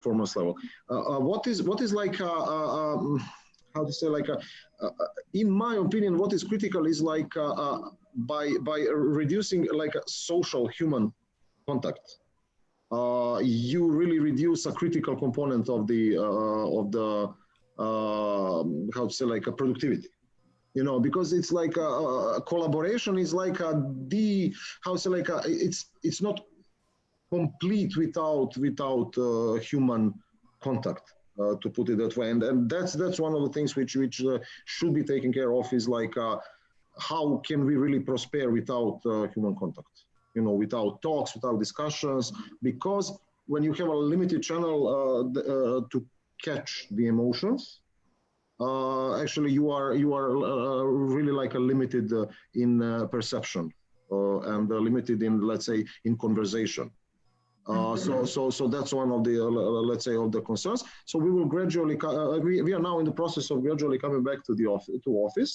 performance level. What is like how to say, like in my opinion, what is critical is like by reducing like a social human contact, you really reduce a critical component of the how to say, like a productivity. You know, because it's like a collaboration is like how to say, like it's not complete without human contact, to put it that way. And that's one of the things which should be taken care of, is like how can we really prosper without human contact, you know, without talks, without discussions, because when you have a limited channel to catch the emotions, actually you are really like a limited in perception, and limited in, let's say, in conversation. So that's one of the let's say of the concerns. So we will gradually we are now in the process of gradually coming back to the office,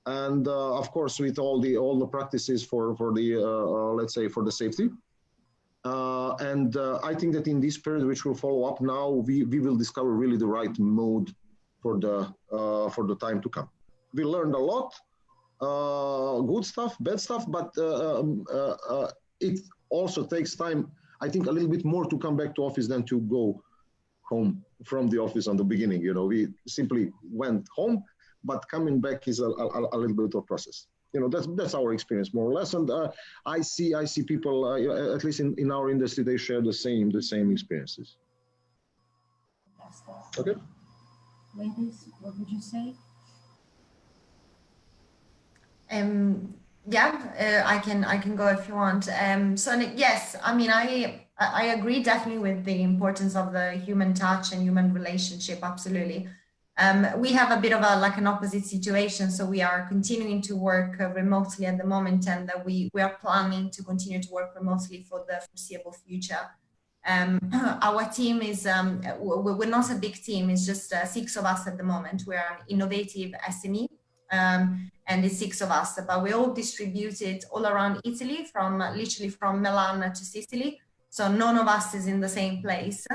and of course with all the practices for the let's say for the safety. And I think that in this period, which will follow up now, we will discover really the right mode for the time to come. We learned a lot, good stuff, bad stuff, but it also takes time, I think, a little bit more to come back to office than to go home from the office on the beginning. You know, we simply went home, but coming back is a little bit of process. You know, that's our experience more or less. And I see people, at least in our industry, they share the same experiences. Okay. Ladies, what would you say? Yeah, I can go if you want. So yes, I mean, I agree definitely with the importance of the human touch and human relationship. Absolutely. We have a bit of like an opposite situation. So we are continuing to work remotely at the moment, and we are planning to continue to work remotely for the foreseeable future. Our team is, we're not a big team, it's just 6 of us at the moment. We're an innovative SME, and it's 6 of us, but we're all distributed all around Italy, literally from Milan to Sicily. So none of us is in the same place.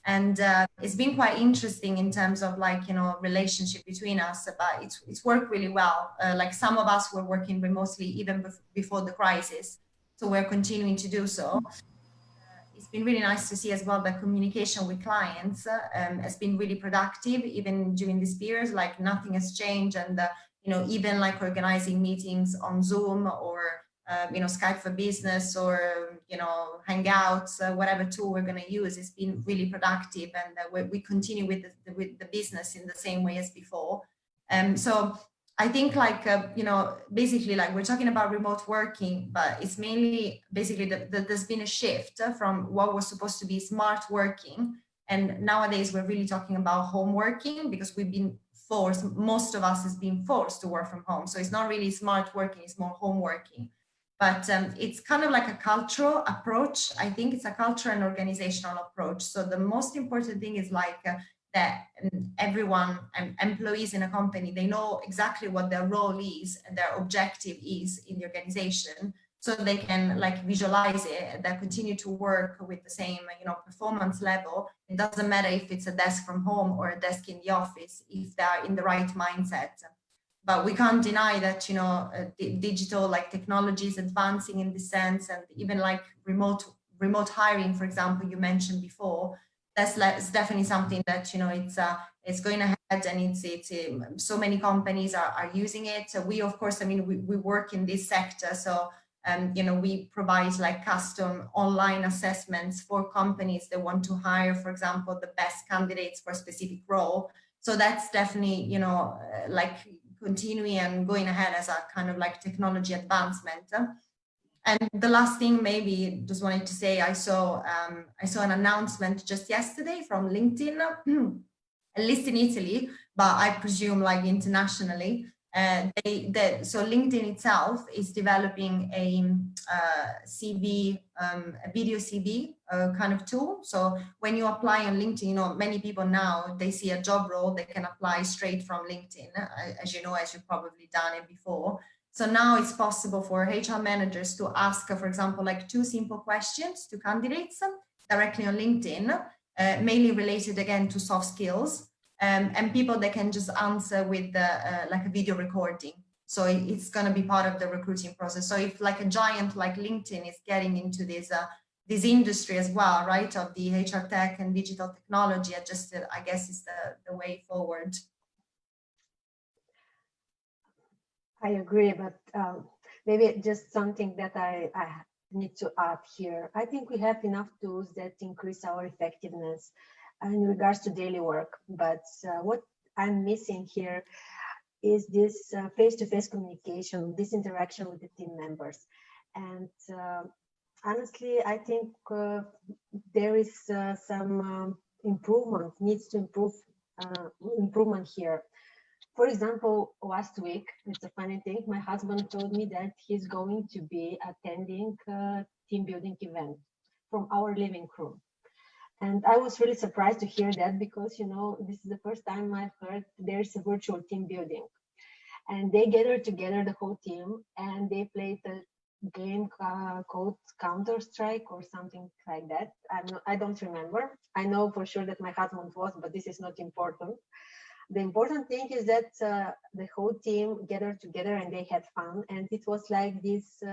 And it's been quite interesting in terms of, like, you know, relationship between us, but it's worked really well. Like some of us were working remotely even before the crisis. So we're continuing to do so. It's been really nice to see as well that communication with clients has been really productive, even during this period. Like nothing has changed, and you know, even like organizing meetings on Zoom or you know, Skype for Business, or you know, Hangouts, whatever tool we're going to use, it's been really productive, and we continue with the business in the same way as before. So I think, like, you know, basically, like, we're talking about remote working, but it's mainly basically that there's been a shift from what was supposed to be smart working. And nowadays we're really talking about home working, because we've been forced, most of us has been forced to work from home. So it's not really smart working, it's more home working. But it's kind of like a cultural approach. I think it's a cultural and organizational approach. So the most important thing is like that everyone, employees in a company, they know exactly what their role is and their objective is in the organization, so they can like visualize it and then continue to work with the same, you know, performance level. It doesn't matter if it's a desk from home or a desk in the office, if they're in the right mindset. But we can't deny that, you know, digital like technology is advancing in this sense, and even like remote hiring, for example, you mentioned before. That's definitely something that, you know, it's going ahead, and it's so many companies are using it. So we, of course, I mean, we work in this sector, so you know, we provide like custom online assessments for companies that want to hire, for example, the best candidates for a specific role. So that's definitely, you know, like continuing and going ahead as a kind of like technology advancement. And the last thing, maybe just wanted to say, I saw an announcement just yesterday from LinkedIn, at least in Italy, but I presume like internationally. So LinkedIn itself is developing a CV, a video CV kind of tool. So when you apply on LinkedIn, you know, many people now, they see a job role, they can apply straight from LinkedIn, as you know, as you've probably done it before. So now it's possible for HR managers to ask, for example, like 2 simple questions to candidates directly on LinkedIn. mainly related again to soft skills, and people that can just answer with like a video recording. So it's going to be part of the recruiting process. So if like a giant like LinkedIn is getting into this industry as well, right, of the HR tech and digital technology, I guess is the way forward. I agree, but maybe just something that I need to add here. I think we have enough tools that increase our effectiveness in regards to daily work, but what I'm missing here is this face-to-face communication, this interaction with the team members. And honestly, I think there is some improvement, needs to improvement here. For example, last week, it's a funny thing, my husband told me that he's going to be attending a team building event from our living room. And I was really surprised to hear that because, you know, this is the first time I've heard there's a virtual team building. And they gathered together, the whole team, and they played a game called Counter-Strike or something like that. I don't remember. I know for sure that my husband was, but this is not important. The important thing is that the whole team gathered together and they had fun. And it was like this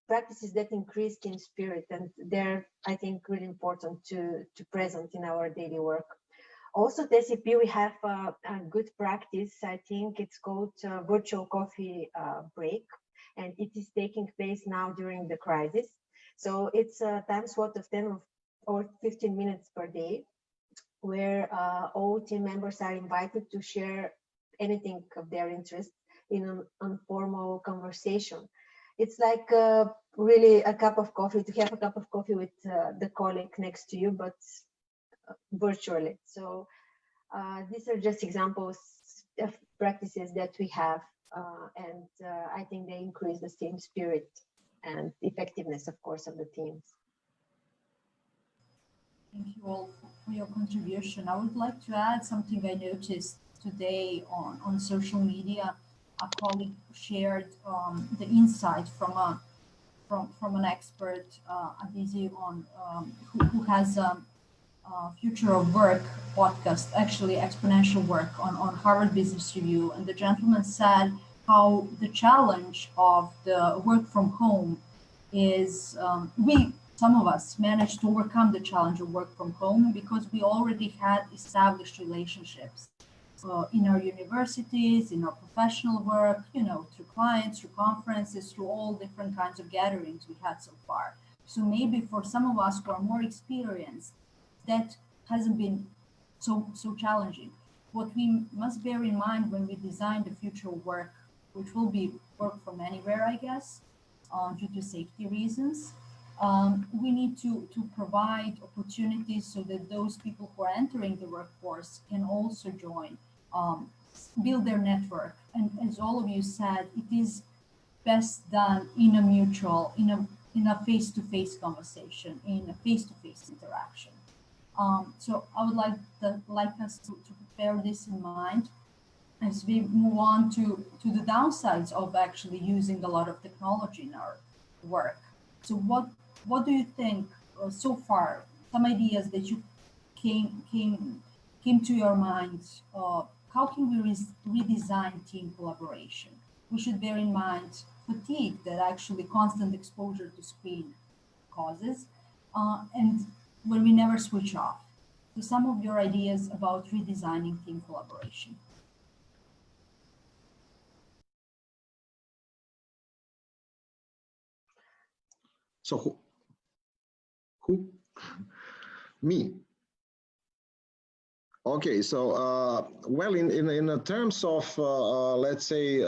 practices that increase team spirit, and they're, I think, really important to present in our daily work. Also, at SAP, we have a good practice. I think it's called virtual coffee break, and it is taking place now during the crisis. So it's a time slot of 10 or 15 minutes per day, where all team members are invited to share anything of their interest in an informal conversation. It's like really a cup of coffee, to have a cup of coffee with the colleague next to you, but virtually. So these are just examples of practices that we have, and I think they increase the team spirit and effectiveness, of course, of the teams. Thank you all for your contribution. I would like to add something I noticed today on social media. A colleague shared the insight from an expert, Adizio, who has a Future of Work podcast, actually exponential work on Harvard Business Review. And the gentleman said how the challenge of the work from home is some of us managed to overcome the challenge of work from home because we already had established relationships in our universities, in our professional work, you know, through clients, through conferences, through all different kinds of gatherings we had so far. So maybe for some of us who are more experienced, that hasn't been so challenging. What we must bear in mind when we design the future of work, which will be work from anywhere, I guess, due to safety reasons, we need to provide opportunities so that those people who are entering the workforce can also join, build their network. And as all of you said, it is best done in a mutual, in a face-to-face conversation, in a face-to-face interaction. So I would like us to bear this in mind as we move on to the downsides of actually using a lot of technology in our work. So what do you think so far? Some ideas that you came to your mind. How can we redesign team collaboration? We should bear in mind fatigue that actually constant exposure to screen causes, and when we never switch off. So some of your ideas about redesigning team collaboration. So who? Me. Okay, so well, in terms of let's say,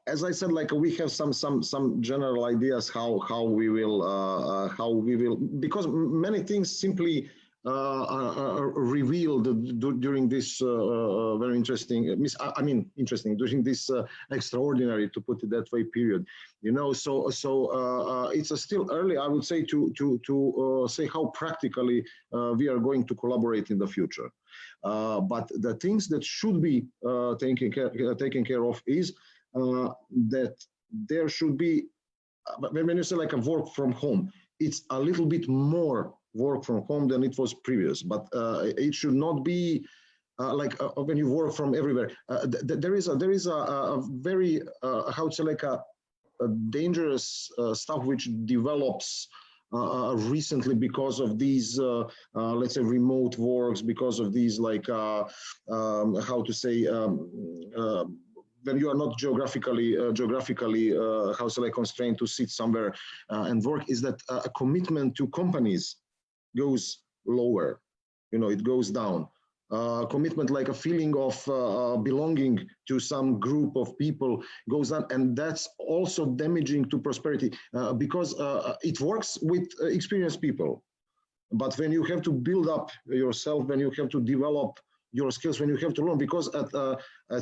as I said, like we have some general ideas how we will, because many things simply are revealed during this very interesting, during this extraordinary, to put it that way, period. You know, so it's still early, I would say, to say how practically we are going to collaborate in the future. But the things that should be taken care of is that there should be, when you say like a work from home, it's a little bit more work from home than it was previous, but it should not be when you work from everywhere. There is a very how to say, like a dangerous stuff which develops recently because of these let's say remote works, because of these like how to say when you are not geographically how to say, like constrained to sit somewhere and work, is that a commitment to companies goes lower, it goes down. Commitment, like a feeling of belonging to some group of people, goes on, and that's also damaging to prosperity because it works with experienced people. But when you have to build up yourself, when you have to develop your skills, when you have to learn, because at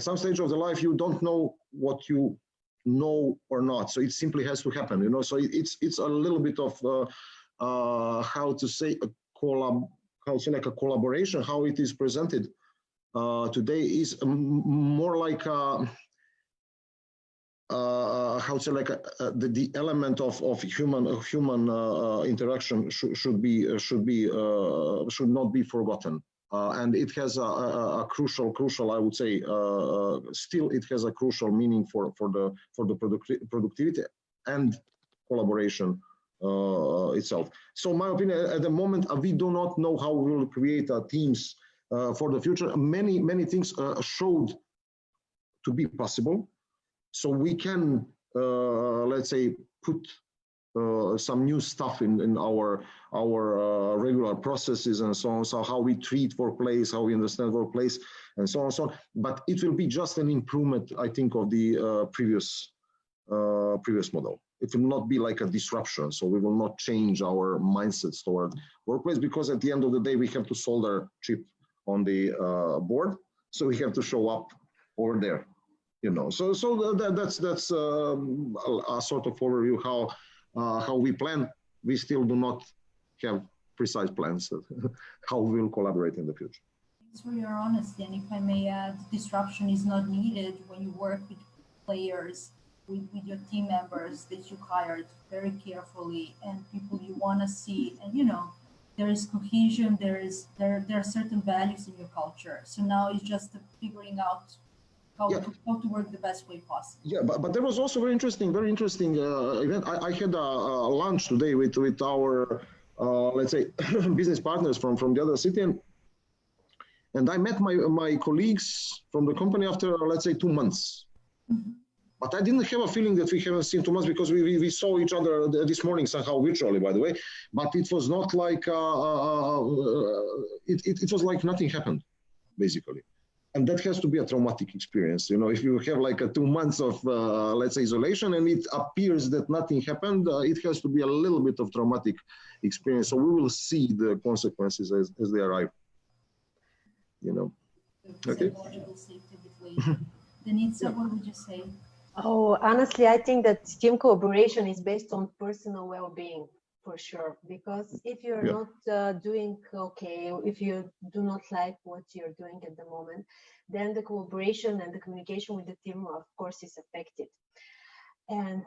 some stage of the life you don't know what you know or not, so it simply has to happen, so it's a little bit of how to say like a collaboration. How it is presented today is more like how to say, like the element of human interaction should not be forgotten, and it has a crucial, I would say, still it has a crucial meaning for the productivity and collaboration itself. So my opinion, at the moment, we do not know how we will create teams for the future. Many things showed to be possible, so we can let's say put some new stuff in our regular processes and so on, so how we treat workplace, how we understand workplace, and so on and so on. But it will be just an improvement, I think, of the previous model. It will not be like a disruption, so we will not change our mindsets toward workplace, because at the end of the day we have to solder chip on the board, so we have to show up over there, so that's a sort of overview how we plan. We still do not have precise plans of how we will collaborate in the future. Thanks for your honesty, and if I may add, disruption is not needed when you work with players, with your team members that you hired very carefully, and people you want to see, and there is cohesion, there are certain values in your culture, so now it's just figuring out how to work the best way possible. Yeah, but there was also very interesting event. I had a lunch today with our let's say business partners from the other city, and I met my colleagues from the company after, let's say, 2 months. Mm-hmm. But I didn't have a feeling that we haven't seen 2 months, because we saw each other this morning somehow virtually, by the way. But it was not like it was like nothing happened, basically. And that has to be a traumatic experience. If you have like 2 months of let's say isolation, and it appears that nothing happened, it has to be a little bit of traumatic experience. So we will see the consequences as they arrive. Okay. Denitsa, what would you say? Oh, honestly, I think that team collaboration is based on personal well-being, for sure. Because if you're not doing okay, if you do not like what you're doing at the moment, then the collaboration and the communication with the team, of course, is affected. And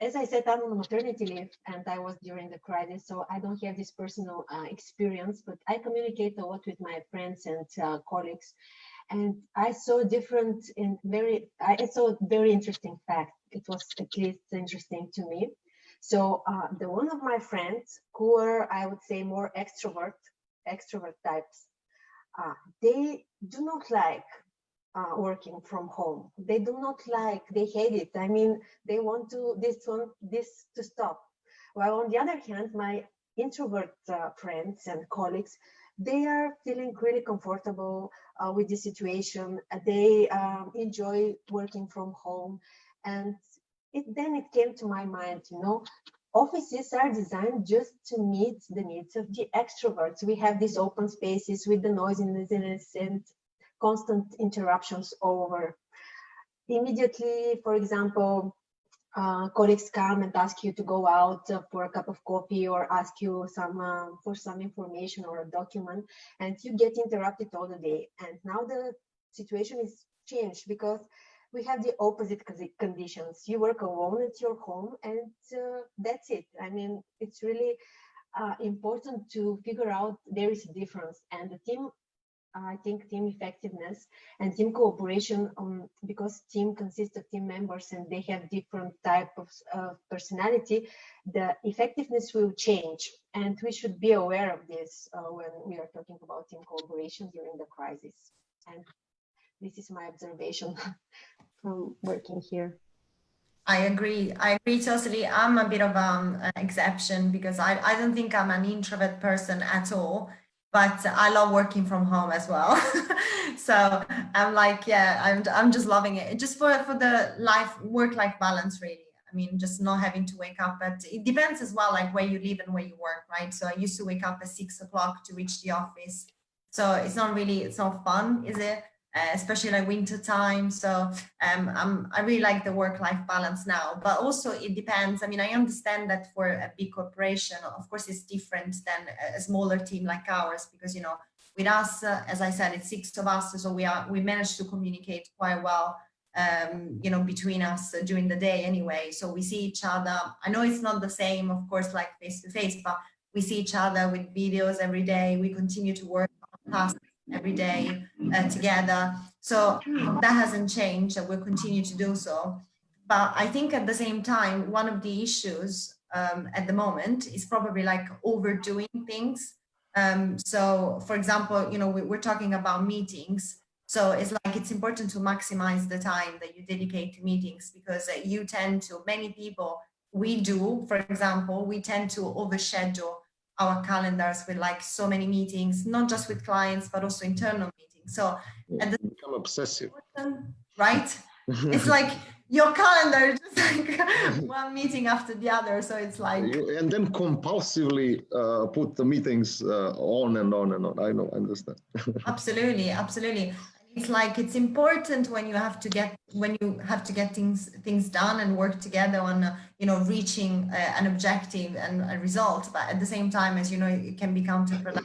as I said, I'm on maternity leave, and I was during the crisis, so I don't have this personal experience, but I communicate a lot with my friends and colleagues. And I saw a very interesting fact. It was at least interesting to me. So the one of my friends who are, I would say, more extrovert types, they do not like working from home. They do not like, they hate it. I mean, they want this to stop. While on the other hand, my introvert friends and colleagues, they are feeling really comfortable with the situation. They enjoy working from home. And then it came to my mind, offices are designed just to meet the needs of the extroverts. We have these open spaces with the noisiness and constant interruptions over. Immediately, for example, colleagues come and ask you to go out for a cup of coffee, or ask you for some information or a document, and you get interrupted all the day. And now the situation is changed, because we have the opposite conditions. You work alone at your home, and that's it. I mean, it's really important to figure out there is a difference, and the team, I think team effectiveness and team cooperation, because team consists of team members and they have different type of personality, the effectiveness will change, and we should be aware of this when we are talking about team cooperation during the crisis. And this is my observation from working here. I agree totally. I'm a bit of an exception because I don't think I'm an introvert person at all, but I love working from home as well. So I'm like, yeah, I'm just loving it. Just for the work-life balance, really. I mean, just not having to wake up it depends as well, like where you live and where you work, right? So I used to wake up at 6 o'clock to reach the office. So it's not fun, is it? Especially like winter time. So I really like the work-life balance now, but also it depends. I mean, I understand that for a big corporation, of course, it's different than a smaller team like ours, because, you know, with us, as I said, it's 6 of us, so we managed to communicate quite well, you know, between us during the day anyway. So we see each other. I know it's not the same, of course, like face to face, but we see each other with videos every day. We continue to work on tasks every day together. So that hasn't changed, and we'll continue to do so. But I think at the same time, one of the issues at the moment is probably like overdoing things. So for example, you know, we're talking about meetings. So it's like, it's important to maximize the time that you dedicate to meetings, because you tend to, many people, for example, we tend to overschedule our calendars with like so many meetings, not just with clients, but also internal meetings. So become obsessive, right? It's like your calendar is just like one meeting after the other. So it's like, and then compulsively put the meetings on and on and on. I know, I understand. Absolutely. It's like, it's important when you have to get things done and work together on you know, reaching an objective and a result, but at the same time, as you know, it can be counterproductive.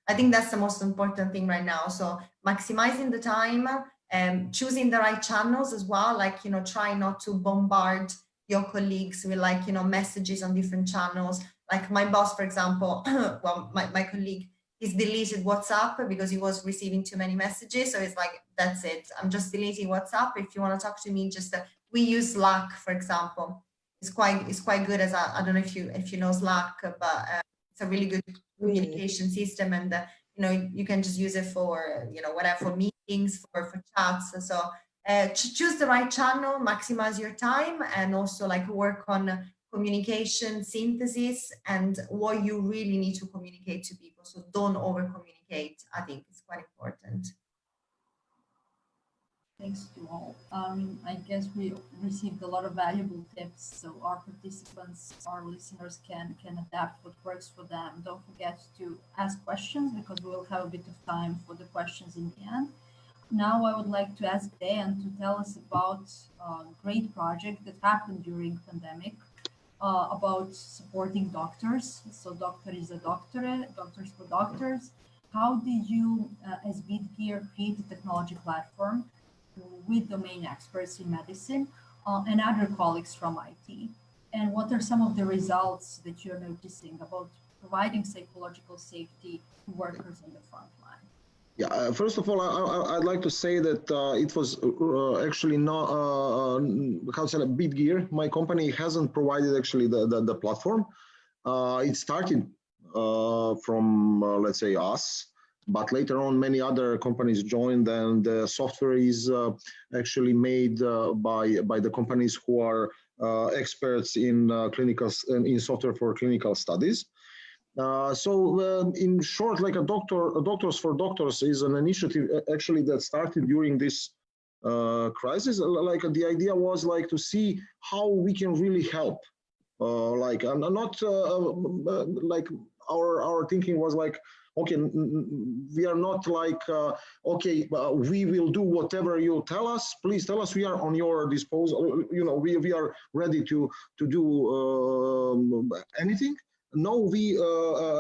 I think that's the most important thing right now. So maximizing the time, choosing the right channels as well, like, you know, try not to bombard your colleagues with like, you know, messages on different channels. Like my boss, for example, well, my colleague, he's deleted WhatsApp because he was receiving too many messages. So it's like, that's it. I'm just deleting WhatsApp. If you want to talk to me, just we use Slack, for example. It's quite good. As I don't know if you know Slack, but it's a really good communication system, and you know, you can just use it for, you know, whatever, for meetings, for chats. So choose the right channel, maximize your time, and also like work on communication synthesis and what you really need to communicate to people. So don't over communicate. I think it's quite important. Thanks to all. I guess we received a lot of valuable tips, so our participants, our listeners can adapt what works for them. Don't forget to ask questions, because we will have a bit of time for the questions in the end. Now I would like to ask Dejan to tell us about a great project that happened during pandemic, about supporting doctors. So doctor is a doctorate, doctors for doctors. How did you, as Bitgear, create a technology platform with domain experts in medicine and other colleagues from IT? And what are some of the results that you're noticing about providing psychological safety to workers on the front line? Yeah, first of all, I'd like to say that it was actually not, how to say, Bitgear. My company hasn't provided actually the platform. It started from, let's say, us, but later on many other companies joined, and the software is actually made by the companies who are experts in in software for clinical studies. So in short, like Doctors for Doctors is an initiative actually that started during this crisis. Like the idea was like to see how we can really help. Like not like our thinking was like, okay, we are not like, okay, we will do whatever you tell us. Please tell us, we are on your disposal. You know, we are ready to do anything. now we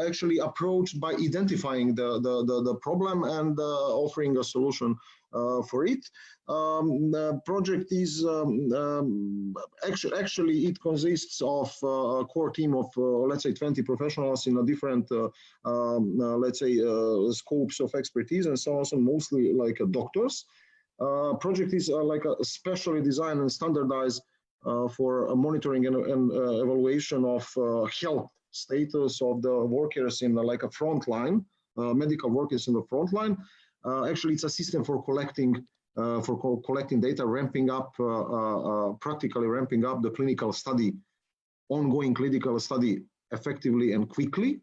actually approached by identifying the problem and offering a solution for it. The project is actually it consists of a core team of let's say 20 professionals in a different let's say scopes of expertise and so on, so mostly like doctors. Project is like a specially designed and standardized for monitoring and evaluation of health status of the workers in like a front line, medical workers in the front line. Actually, it's a system for collecting data, ramping up, practically ramping up the clinical study, ongoing clinical study effectively and quickly.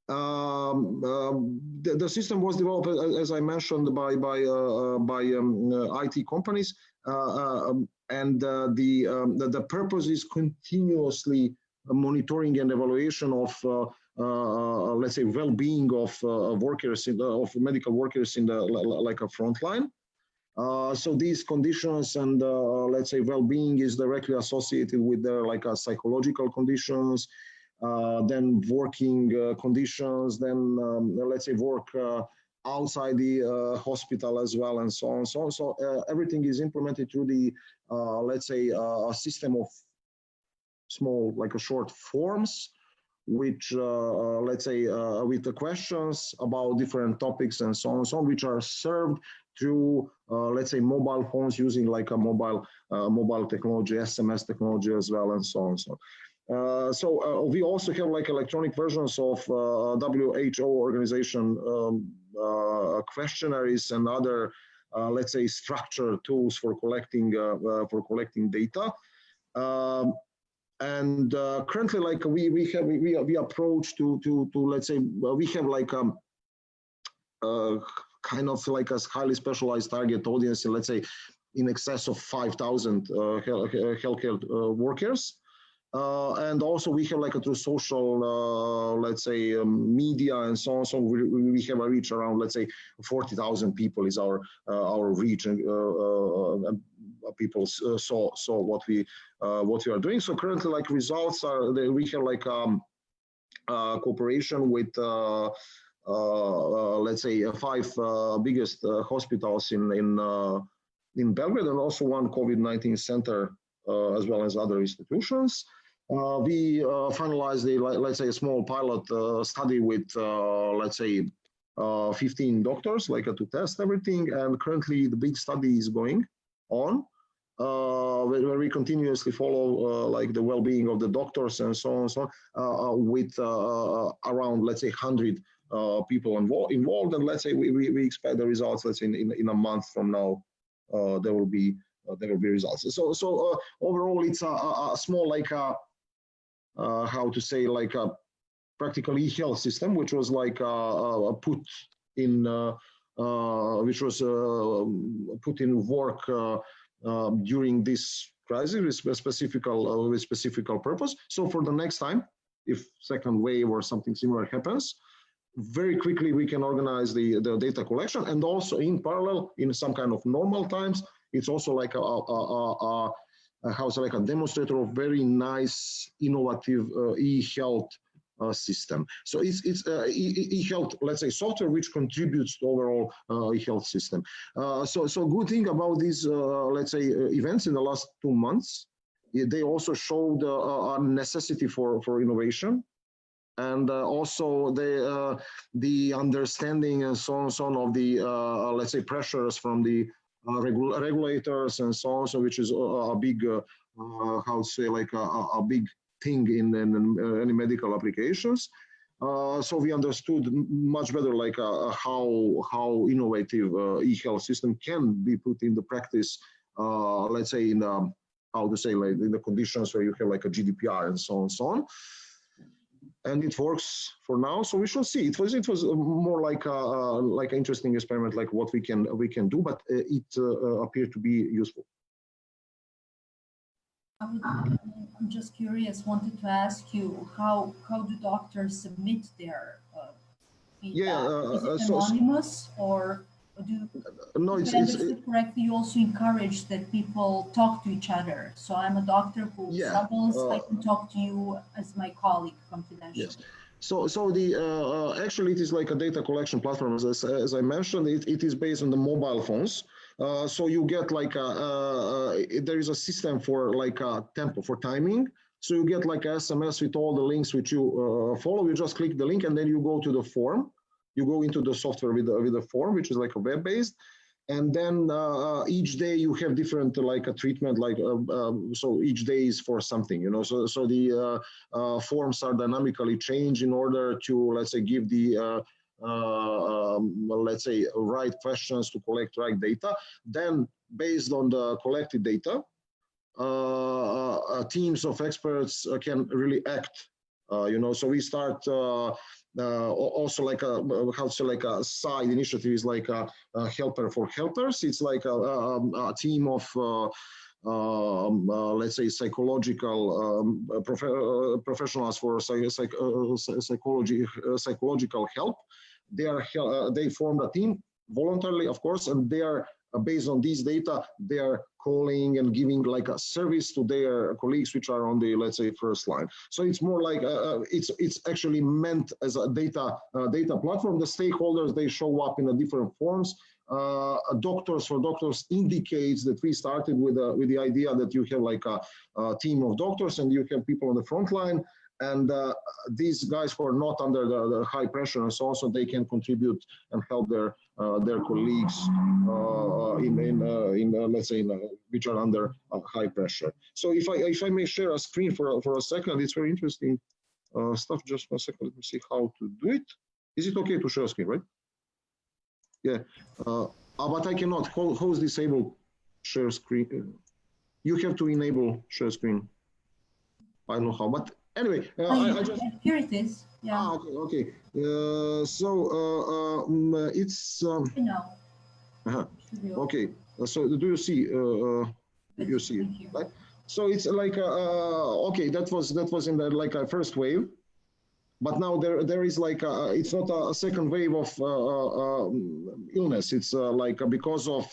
The system was developed, as I mentioned, by IT companies, and the purpose is continuously monitoring and evaluation of let's say well-being of workers of medical workers in the like a front line. So these conditions and let's say well-being is directly associated with their like psychological conditions, then working conditions, then let's say work outside the hospital as well, and so on. So everything is implemented through the let's say a system of small like a short forms, which let's say with the questions about different topics and so on, which are served through let's say mobile phones using like a mobile technology, SMS technology as well, and so on. So we also have like electronic versions of WHO organization questionnaires and other let's say structured tools for collecting data. And currently, like we approach to let's say we have like kind of like a highly specialized target audience, let's say in excess of 5,000 healthcare workers. And also we have like through social, let's say media and so on. So we have a reach around, let's say 40,000 people is our reach, and people saw what we are doing. So currently, like results are we have like cooperation with let's say 5 biggest hospitals in Belgrade, and also one COVID-19 center as well as other institutions. We finalized let's say a small pilot study with let's say 15 doctors, like to test everything. And currently the big study is going on, where we continuously follow like the well-being of the doctors and so on, with around let's say 100 people involved. And let's say we expect the results, let's say in a month from now, there will be results. So overall, it's a small like how to say like a practical e-health system, which was like put in which was put in work during this crisis with specific purpose. So for the next time, if second wave or something similar happens, very quickly we can organize the data collection. And also in parallel, in some kind of normal times, it's also like a demonstrator of very nice, innovative e-health system. So it's e-health, let's say, software which contributes to overall e-health system. So good thing about these, let's say, events in the last 2 months, they also showed a necessity for innovation, and also the understanding and so on of the let's say pressures from the regulators and so on, so which is a big how to say like a big thing in any medical applications. So we understood much better like how innovative e-health system can be put into practice, let's say in how to say like in the conditions where you have like a GDPR and so on. And it works for now, so we shall see. It was more like an interesting experiment, like what we can do, but it appeared to be useful. I'm just curious. Wanted to ask you how do doctors submit their feedback? Is it anonymous or? No, if I understood correctly, you also encourage that people talk to each other. So I'm a doctor who struggles. I can talk to you as my colleague confidentially. Yes. So the actually it is like a data collection platform. As I mentioned, it is based on the mobile phones. So you get like there is a system for like a tempo for timing. So you get like a SMS with all the links which you follow. You just click the link and then you go to the form. You go into the software with the form, which is like a web-based. And then each day you have different like a treatment, like so each day is for something, you know. So the forms are dynamically changed in order to, let's say, give the let's say right questions to collect right data. Then based on the collected data, teams of experts can really act. You know, so we start. Also like a how to say, like a side initiative is like a helper for helpers. It's like a team of let's say psychological professionals for psychological help. They formed a team voluntarily, of course, and they are based on these data, they are calling and giving like a service to their colleagues which are on the, let's say, first line. So it's more like it's actually meant as a data platform. The stakeholders, they show up in a different forms. Doctors indicates that we started with the idea that you have like a team of doctors and you have people on the front line. And these guys who are not under the high pressure and so on, so they can contribute and help their colleagues let's say which are under high pressure. So if I may share a screen for a second, it's very interesting stuff. Just 1 second, let me see how to do it. Is it okay to share a screen, right? Yeah, but I cannot. How is disabled share screen? You have to enable share screen. I don't know how, but anyway, I just... Here it is. Yeah. Ah, okay. So it's... Okay. So do you see? You see it, right? So it's like okay. That was in the like a first wave, but now there is like it's not a second wave of illness. It's like because of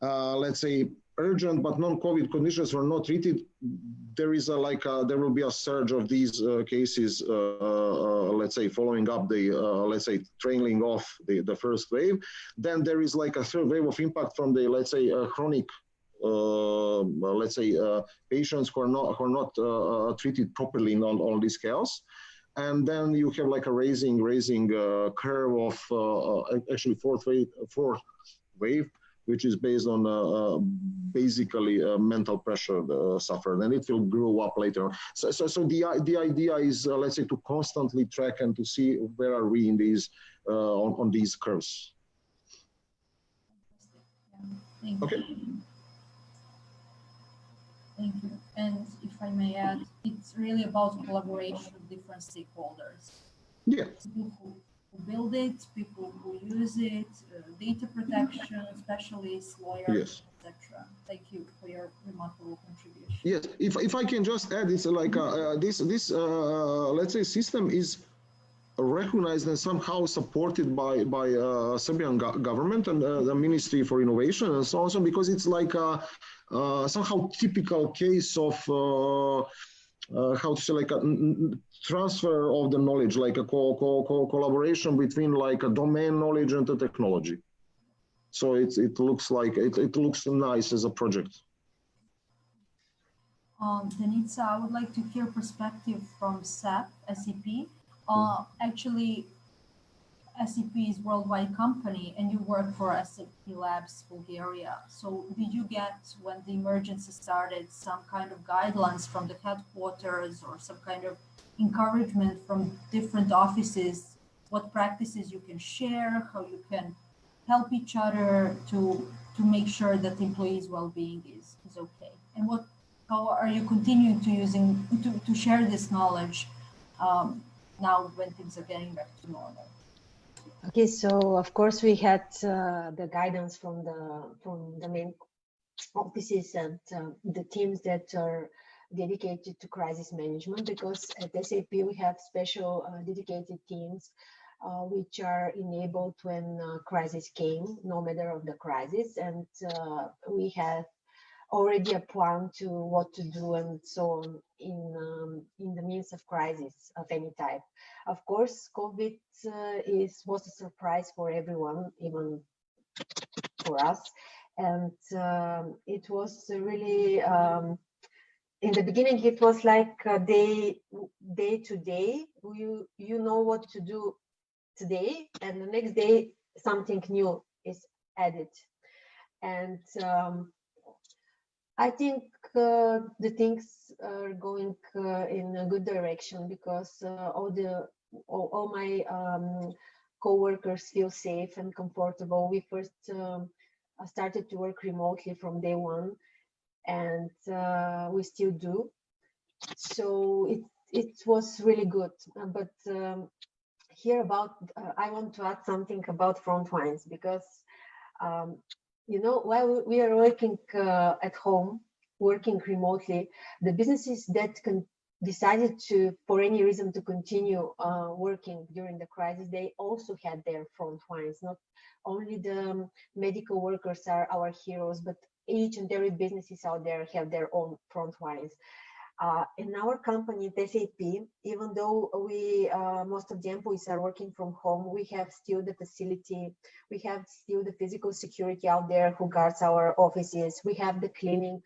let's say urgent but non-COVID conditions were not treated. There is there will be a surge of these cases, let's say, following up the, let's say, trailing off the first wave. Then there is like a third wave of impact from the, let's say, chronic, let's say, patients who are not treated properly in all these chaos. And then you have like a rising curve of actually fourth wave, which is based on basically mental pressure suffered, and it will grow up later. So the idea is, let's say, to constantly track and to see where are we in these on these curves. Thank you. Okay. Thank you. And if I may add, it's really about collaboration with different stakeholders. Yeah. People who build it, people who use it, data protection specialists, lawyers, etc. Thank you for your remarkable contribution. Yes, if I can just add, it's like this let's say system is recognized and somehow supported by Serbian government and the Ministry for Innovation and so on, because it's like a somehow typical case of how to say, like a transfer of the knowledge, like a collaboration between like a domain knowledge and the technology. So it looks like it looks nice as a project. Denitsa, I would like to hear perspective from SAP. Actually, SAP is a worldwide company, and you work for SAP Labs Bulgaria. So did you get, when the emergency started, some kind of guidelines from the headquarters or some kind of encouragement from different offices, what practices you can share, how you can help each other to make sure that the employees' well-being is okay? And how are you continuing to share this knowledge now when things are getting back to normal? Okay, so of course we had the guidance from the main offices and the teams that are dedicated to crisis management, because at SAP we have special dedicated teams which are enabled when crisis came, no matter of the crisis. And we have already a plan to what to do and so on in the midst of crisis of any type. Of course, COVID was a surprise for everyone, even for us. And it was really, in the beginning, it was like day to day. You know what to do today, and the next day something new is added. And I think the things are going in a good direction, because all my co-workers feel safe and comfortable. We first started to work remotely from day one, and we still do. So it was really good. But here I want to add something about front lines, because you know, while we are working at home, working remotely, the businesses that decided to, for any reason, to continue working during the crisis, they also had their front lines. Not only the medical workers are our heroes, but each and every businesses out there have their own front lines. In our company at SAP, even though we most of the employees are working from home, we have still the facility, we have still the physical security out there who guards our offices. We have the cleaning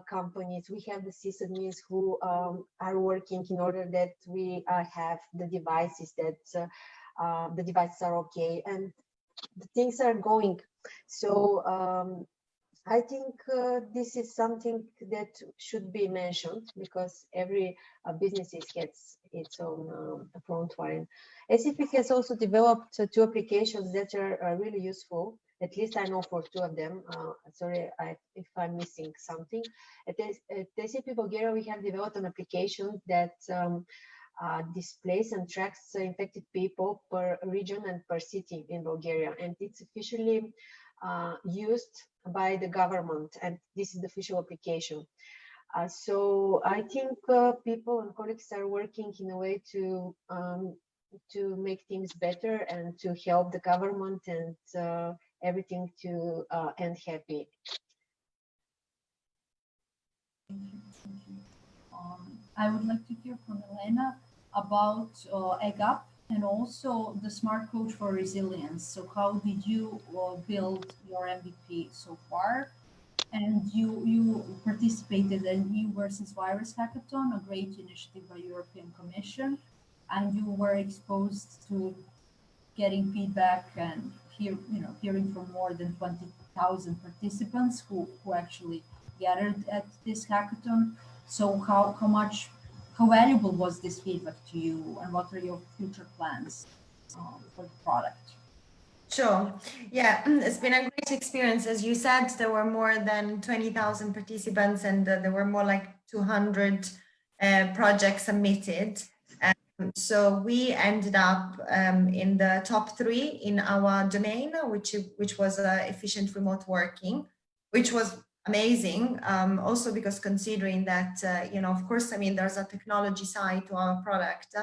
companies, we have the sysadmins who are working in order that we have the devices, that the devices are okay, and the things are going. So I think this is something that should be mentioned, because every business gets its own front line. SAP has also developed 2 applications that are really useful. At least I know for 2 of them. Sorry if I'm missing something. At SAP Bulgaria, we have developed an application that displays and tracks infected people per region and per city in Bulgaria, and it's officially used by the government, and this is the official application. So I think people and colleagues are working in a way to make things better and to help the government and everything to end happy. Thank you. I would like to hear from Elena about EGAP and also the Smart Coach for Resilience. So how did you build your MVP so far? And you participated in New versus Virus Hackathon, a great initiative by European Commission, and you were exposed to getting feedback and hearing from more than 20,000 participants who actually gathered at this hackathon. So how valuable was this feedback to you, and what are your future plans for the product? Sure. Yeah, it's been a great experience. As you said, there were more than 20,000 participants, and there were more like 200 projects submitted. So we ended up in the top 3 in our domain, which was efficient remote working, which was amazing. Also because considering that, of course, I mean, there's a technology side to our product,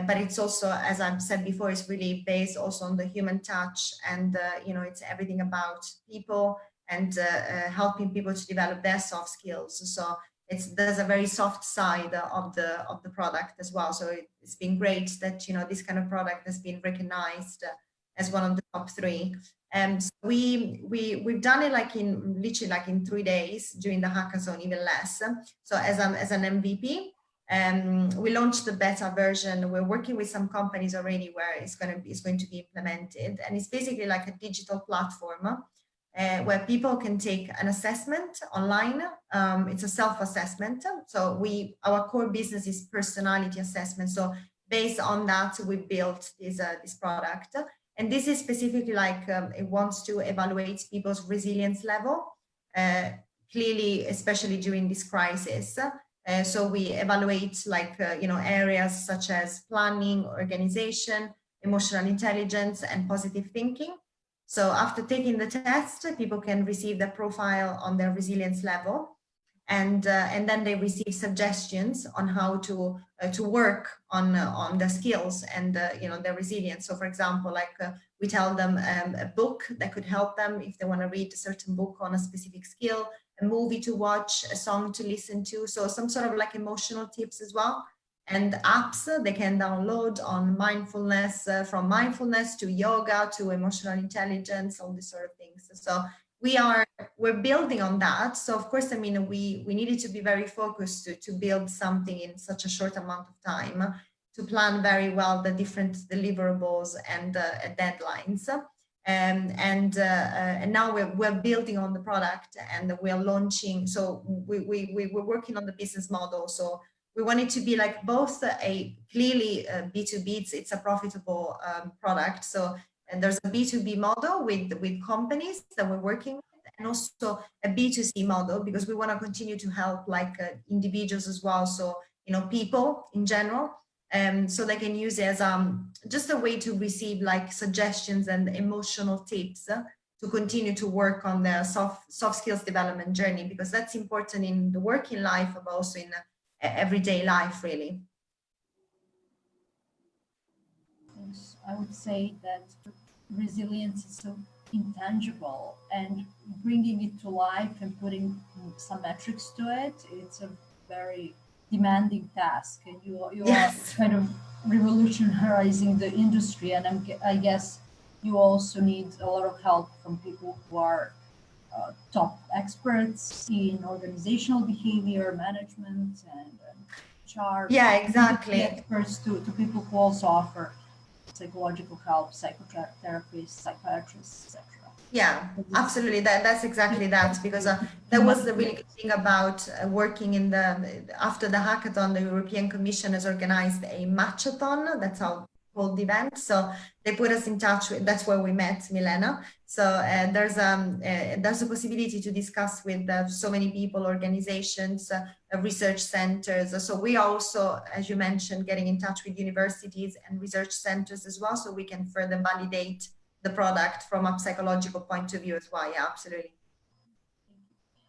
but it's also, as I've said before, it's really based also on the human touch, and it's everything about people and helping people to develop their soft skills. So there's a very soft side of the product as well. So it's been great that this kind of product has been recognized as one of the top 3. And so we've done it literally in 3 days during the hackathon, even less. So as an MVP. We launched the beta version. We're working with some companies already where it's going to be implemented, and it's basically like a digital platform where people can take an assessment online. It's a self-assessment. So our core business is personality assessment. So based on that, we built this product, and this is specifically it wants to evaluate people's resilience level, clearly, especially during this crisis. So we evaluate areas such as planning, organization, emotional intelligence, and positive thinking. So after taking the test, people can receive the profile on their resilience level. and then they receive suggestions on how to work on the skills and their resilience. So for example, like we tell them a book that could help them if they want to read a certain book on a specific skill, a movie to watch, a song to listen to, so some sort of like emotional tips as well. And apps they can download on mindfulness, from mindfulness to yoga to emotional intelligence, all these sort of things. So we're building on that. So of course, I mean, we needed to be very focused to build something in such a short amount of time, to plan very well the different deliverables and deadlines. And now we're building on the product and we're launching. So we're working on the business model. So we want it to be like both a clearly B2B, it's a profitable product. So and there's a B2B model with companies that we're working with, and also a B2C model, because we want to continue to help like individuals as well. So, people in general, so they can use it as just a way to receive like suggestions and emotional tips to continue to work on their soft skills development journey, because that's important in the working life, but also in everyday life, really. Yes, I would say that resilience is so intangible, and bringing it to life and putting some metrics to it, it's a very demanding task, and you Yes. are kind of revolutionizing the industry, and I guess you also need a lot of help from people who are top experts in organizational behavior management and HR. Yeah, exactly. Experts to people who also offer psychological help, psychotherapists, psychiatrists, etc. Yeah, absolutely. That's exactly that, because that was the really good thing about working in after the hackathon. The European Commission has organized a matchathon. That's how called the event. So they put us in touch with, that's where we met Milena. So there's a possibility to discuss with so many people, organizations, research centers. So we are also, as you mentioned, getting in touch with universities and research centers as well, so we can further validate the product from a psychological point of view as well. Yeah, absolutely.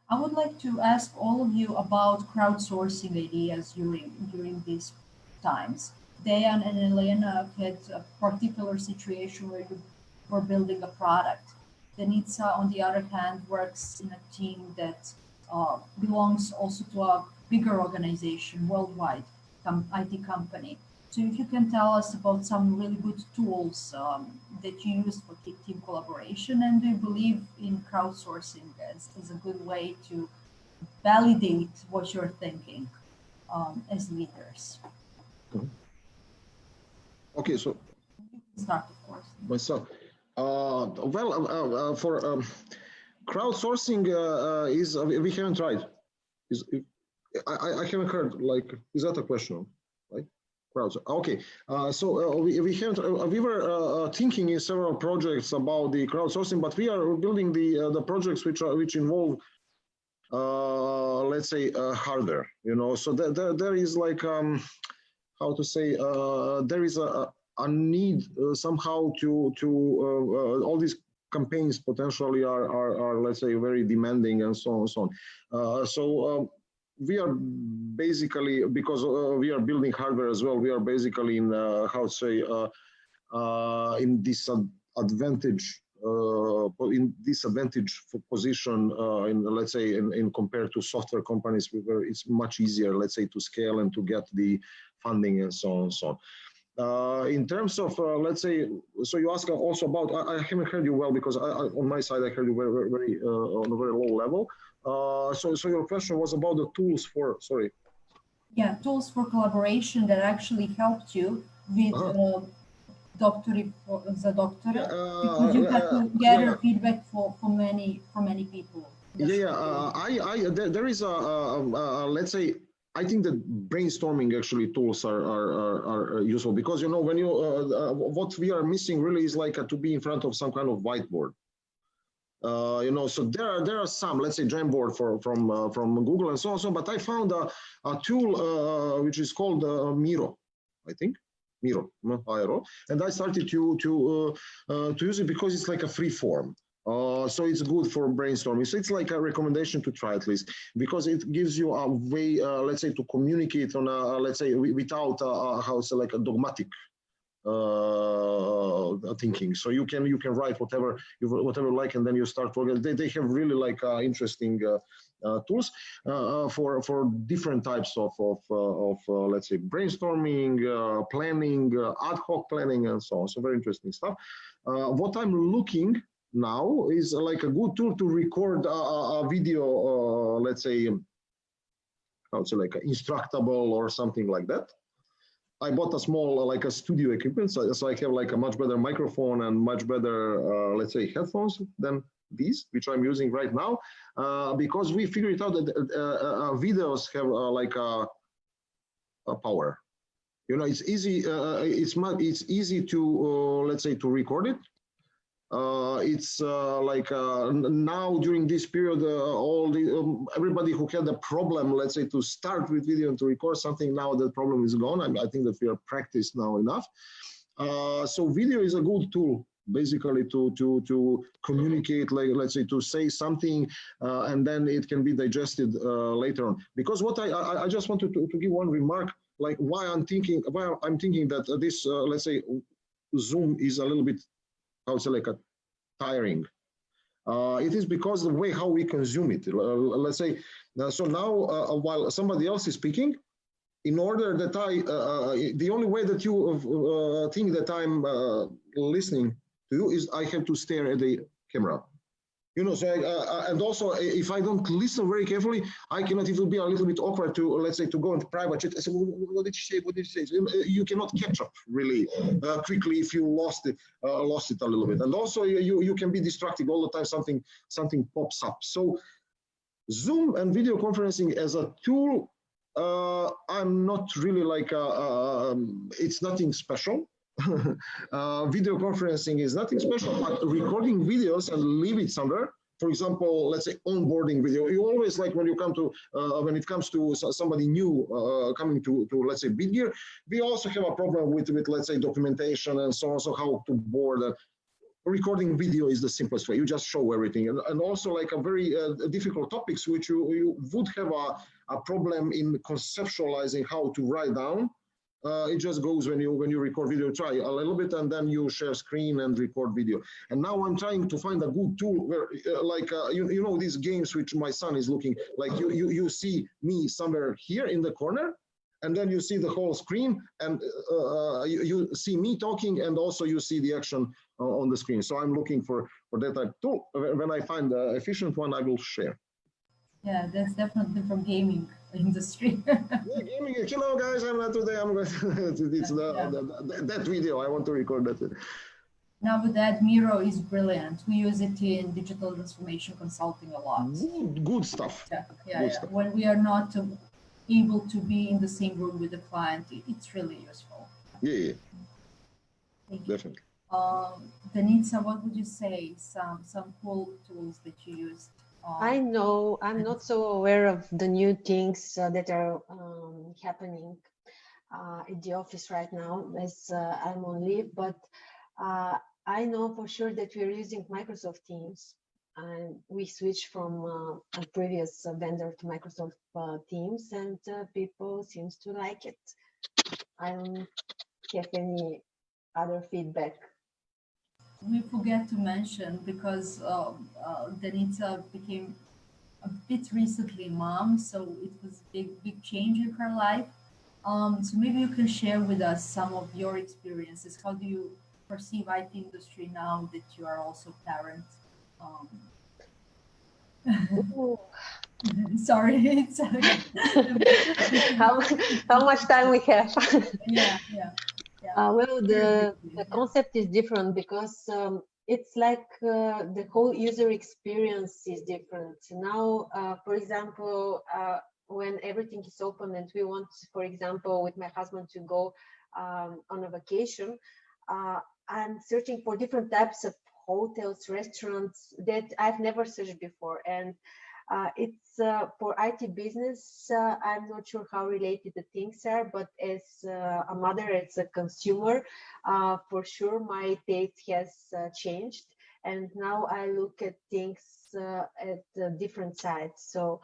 I would like to ask all of you about crowdsourcing ideas during these times. Dejan and Elena had a particular situation where you were building a product. Denitsa, on the other hand, works in a team that belongs also to a bigger organization, worldwide IT company. So if you can tell us about some really good tools that you use for team collaboration, and do you believe in crowdsourcing as a good way to validate what you're thinking as leaders? Okay, so start, of course. Myself. For crowdsourcing is we haven't tried. I haven't heard, like, is that a question, right? Okay, so we haven't. We were thinking in several projects about the crowdsourcing, but we are building the projects which involve, let's say, hardware. So there is like how to say, there is a need somehow to all these campaigns potentially are let's say very demanding and so on and so on. So we are basically, because we are building hardware as well, we are basically in how to say in disadvantage position in, let's say, in compared to software companies, where it's much easier, let's say, to scale and to get the funding and so on and so on. In terms of, let's say, so you ask also about, I haven't heard you well, because on my side, I heard you very on a very low level. So your question was about the tools for, sorry. Yeah, tools for collaboration that actually helped you with doctorate, because you have to gather feedback from many people. There is let's say, I think that brainstorming actually tools are useful, because when you what we are missing really is like to be in front of some kind of whiteboard. So there are some, let's say, Jamboard from Google and so on, but I found a tool which is called Miro, I think. Miro, and I started to use it because it's like a free form. So it's good for brainstorming. So it's like a recommendation to try at least, because it gives you a way, let's say, to communicate on a, let's say, without how to say, like a dogmatic thinking. So you can write whatever you like, and then you start working. They have really like interesting tools for different types of let's say brainstorming, planning, ad hoc planning, and so on. So very interesting stuff. What I'm looking now is like a good tool to record a video, let's say, how to say, like instructable or something like that. I bought a small, like a studio equipment, so I have like a much better microphone and much better, let's say, headphones than these, which I'm using right now, because we figured out that videos have like a power. You know, it's easy. It's easy to let's say to record it. It's like now during this period, everybody who had a problem, let's say, to start with video and to record something, now the problem is gone. I think that we are practiced now enough. So video is a good tool, basically, to communicate, like, let's say, to say something, and then it can be digested later on. Because what I just wanted to give one remark, like why I'm thinking that this, let's say, Zoom is a little bit, I would say, like a tiring. It is because the way how we consume it. Let's say, so now while somebody else is speaking, in order that the only way that you think that I'm listening to you is I have to stare at the camera. You know, so and also if I don't listen very carefully, I cannot. It will be a little bit awkward to, let's say, to go into private chat and say, what did she say? What did she say? You cannot catch up really quickly if you lost it a little bit. And also you can be distracted all the time. Something pops up. So Zoom and video conferencing as a tool, I'm not really like it's nothing special. Video conferencing is nothing special, but recording videos and leave it somewhere. For example, let's say onboarding video. You always, like when you come to when it comes to somebody new coming to let's say Bitgear, we also have a problem with let's say documentation and so on. So how to board. Recording video is the simplest way. You just show everything, and also like a very difficult topics which you would have a problem in conceptualizing how to write down. It just goes when you record video. Try a little bit, and then you share screen and record video. And now I'm trying to find a good tool where, you know, these games which my son is looking like. You see me somewhere here in the corner, and then you see the whole screen, and you see me talking, and also you see the action on the screen. So I'm looking for that type of tool. When I find the efficient one, I will share. Yeah, that's definitely from gaming industry. Yeah, gaming. Hello guys, I'm not today. I'm going to that video. I want to record that. Now with that, Miro is brilliant. We use it in digital transformation consulting a lot. Good stuff. Yeah. Stuff. When we are not able to be in the same room with the client, it's really useful. Yeah. Thank you. Definitely. Denitsa, what would you say? Some cool tools that you used? I know I'm not so aware of the new things that are happening at the office right now, as I'm on leave, but I know for sure that we're using Microsoft Teams, and we switched from a previous vendor to Microsoft Teams, and people seems to like it. I don't have any other feedback. We forget to mention, because Denitsa became a bit recently mom, so it was a big change in her life. So maybe you can share with us some of your experiences. How do you perceive IT industry now that you are also parent? Sorry, it's how much time we have? Yeah. Well, the concept is different because it's like the whole user experience is different. Now, for example, when everything is open and we want, for example, with my husband to go on a vacation, I'm searching for different types of hotels, restaurants that I've never searched before. And it's for IT business, I'm not sure how related the things are, but as a mother, as a consumer, for sure my taste has changed. and now I look at things at different sides. So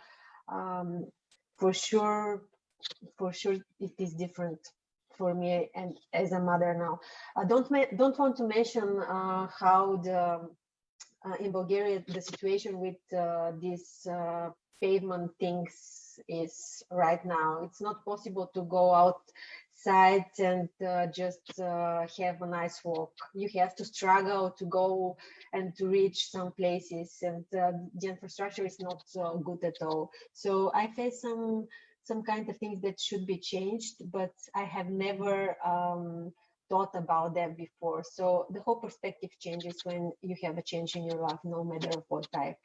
for sure it is different for me, and as a mother now. I don't want to mention how the in Bulgaria the situation with these pavement things is right now. It's not possible to go outside and just have a nice walk. You have to struggle to go and to reach some places, and the infrastructure is not good at all. So I face some kind of things that should be changed, but I have never thought about that before. So the whole perspective changes when you have a change in your life, no matter of what type.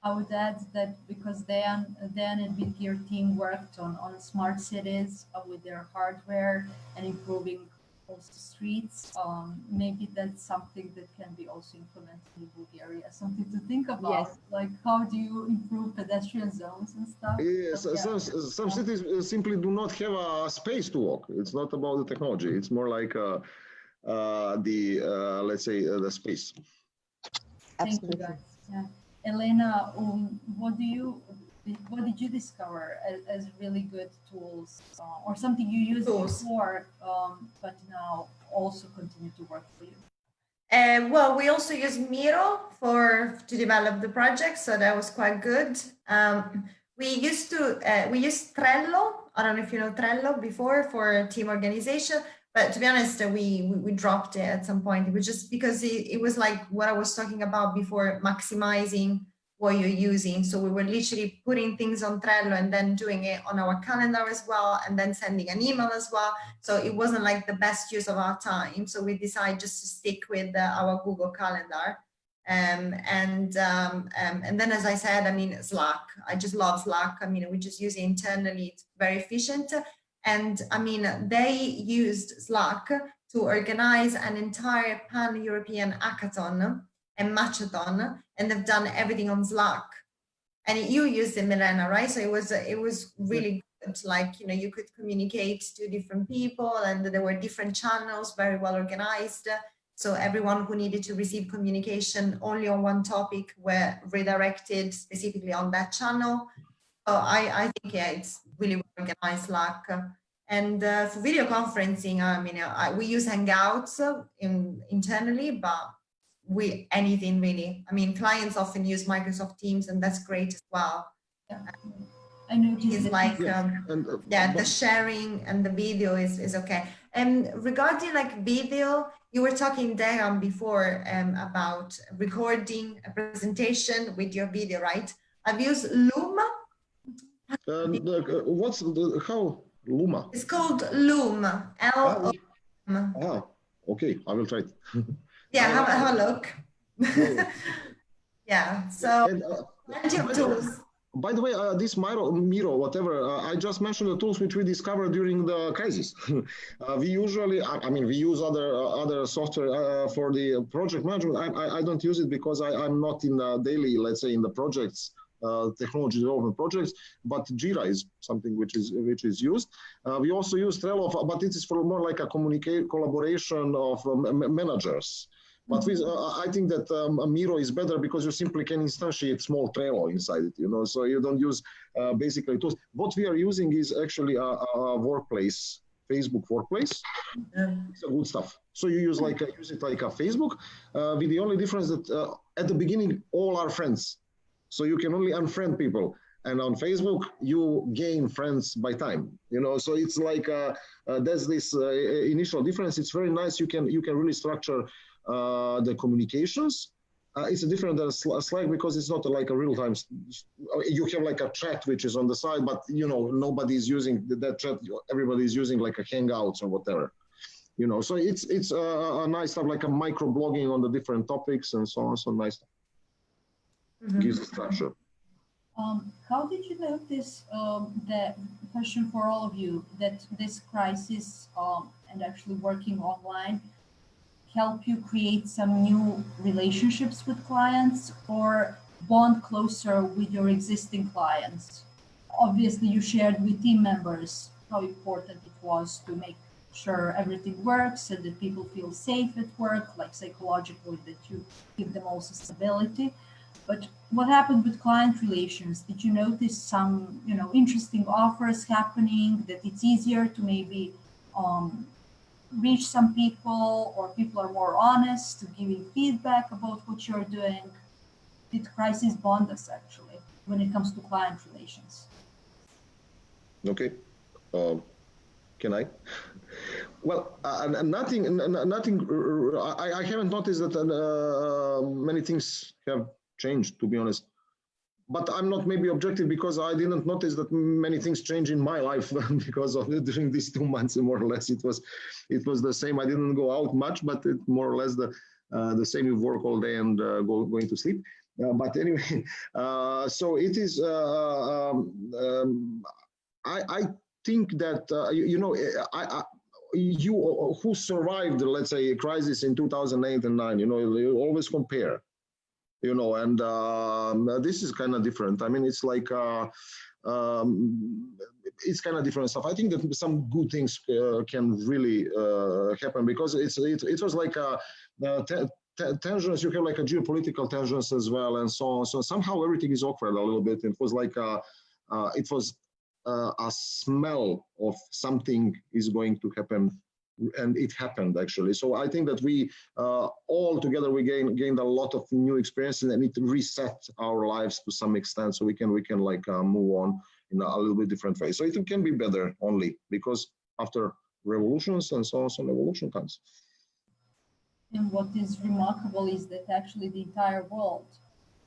I would add that because Dejan and Bitgear team worked on smart cities with their hardware and improving also streets, maybe that's something that can be also implemented in Bulgaria. Something to think about, Yes. like how do you improve pedestrian zones and stuff? Yes, some cities simply do not have a space to walk. It's not about the technology. It's more like let's say the space. Thank you, guys. Yeah. Elena, what did you discover as really good tools or something you used before, but now also continue to work for you? Well, we also use Miro to develop the project, so that was quite good. We used Trello. I don't know if you know Trello before for team organization, but to be honest, we dropped it at some point. It was just because it was like what I was talking about before, maximizing what you're using. So we were literally putting things on Trello and then doing it on our calendar as well, and then sending an email as well. So it wasn't like the best use of our time. So we decided just to stick with our Google Calendar. And then, as I said, I mean, Slack. I just love Slack. I mean, we just use it internally. It's very efficient. And I mean, they used Slack to organize an entire pan-European hackathon and matchathon, and they've done everything on Slack. And you used it, Elena, right? So it was really good. Like, you know, you could communicate to different people, and there were different channels, very well organized. So everyone who needed to receive communication only on one topic were redirected specifically on that channel. So I think, yeah, it's really well organized, Slack. And for video conferencing, I mean, we use Hangouts internally, but anything really. I mean, clients often use Microsoft Teams, and that's great as well. Yeah. I noticed it's like the sharing and the video is okay. And regarding like video, you were talking, Dejan, before about recording a presentation with your video, right? I've used Loom. How Luma? It's called Loom. L-O-M. Ah, okay, I will try it. Yeah, have a look. Yeah, so plenty of tools. By the way, this Miro, whatever, I just mentioned the tools which we discovered during the crisis. We usually, I mean, we use other software for the project management. I don't use it because I'm not in the daily, let's say, in the projects, technology development projects, but Jira is something which is used. We also use Trello, but it is for more like a collaboration of managers. But I think that Miro is better because you simply can instantiate small Trello inside it, you know, so you don't use basically tools. What we are using is actually a workplace, Facebook Workplace. It's a good stuff. So you use it like a Facebook, with the only difference that at the beginning, all are friends. So you can only unfriend people. And on Facebook, you gain friends by time, you know, so it's like, there's this initial difference. It's very nice. You can really structure the communications. It's different than Slack because it's not like a real-time. You have like a chat which is on the side, but you know nobody's using that chat. Everybody's using like a Hangouts or whatever, you know. So it's a nice stuff, like a micro blogging on the different topics and so on. So nice stuff. Gives structure. How did you notice the question for all of you that this crisis and actually working online help you create some new relationships with clients or bond closer with your existing clients? Obviously, you shared with team members how important it was to make sure everything works and that people feel safe at work, like psychologically, that you give them also stability. But what happened with client relations? Did you notice some, interesting offers happening, that it's easier to maybe reach some people, or people are more honest to giving feedback about what you're doing? Did crisis bond us actually when it comes to client relations? Okay. Can I? Well, nothing. I haven't noticed that many things have changed, to be honest. But I'm not maybe objective because I didn't notice that many things change in my life because of during these 2 months, more or less it was the same. I didn't go out much, but it more or less the same. You work all day and going to sleep. But anyway, so it is. I think that you who survived, let's say, a crisis in 2008 and 9, you always compare, and this is kind of different. I mean, it's like it's kind of different stuff. I think that some good things can really happen, because it was like tensions. You have like a geopolitical tensions as well, and so on. So somehow everything is awkward a little bit. It was like a smell of something is going to happen, and it happened actually. So I think that we all together we gained a lot of new experiences, and it reset our lives to some extent, so we can like move on in a little bit different way. So it can be better only because after revolutions and so on, some evolution comes. And what is remarkable is that actually the entire world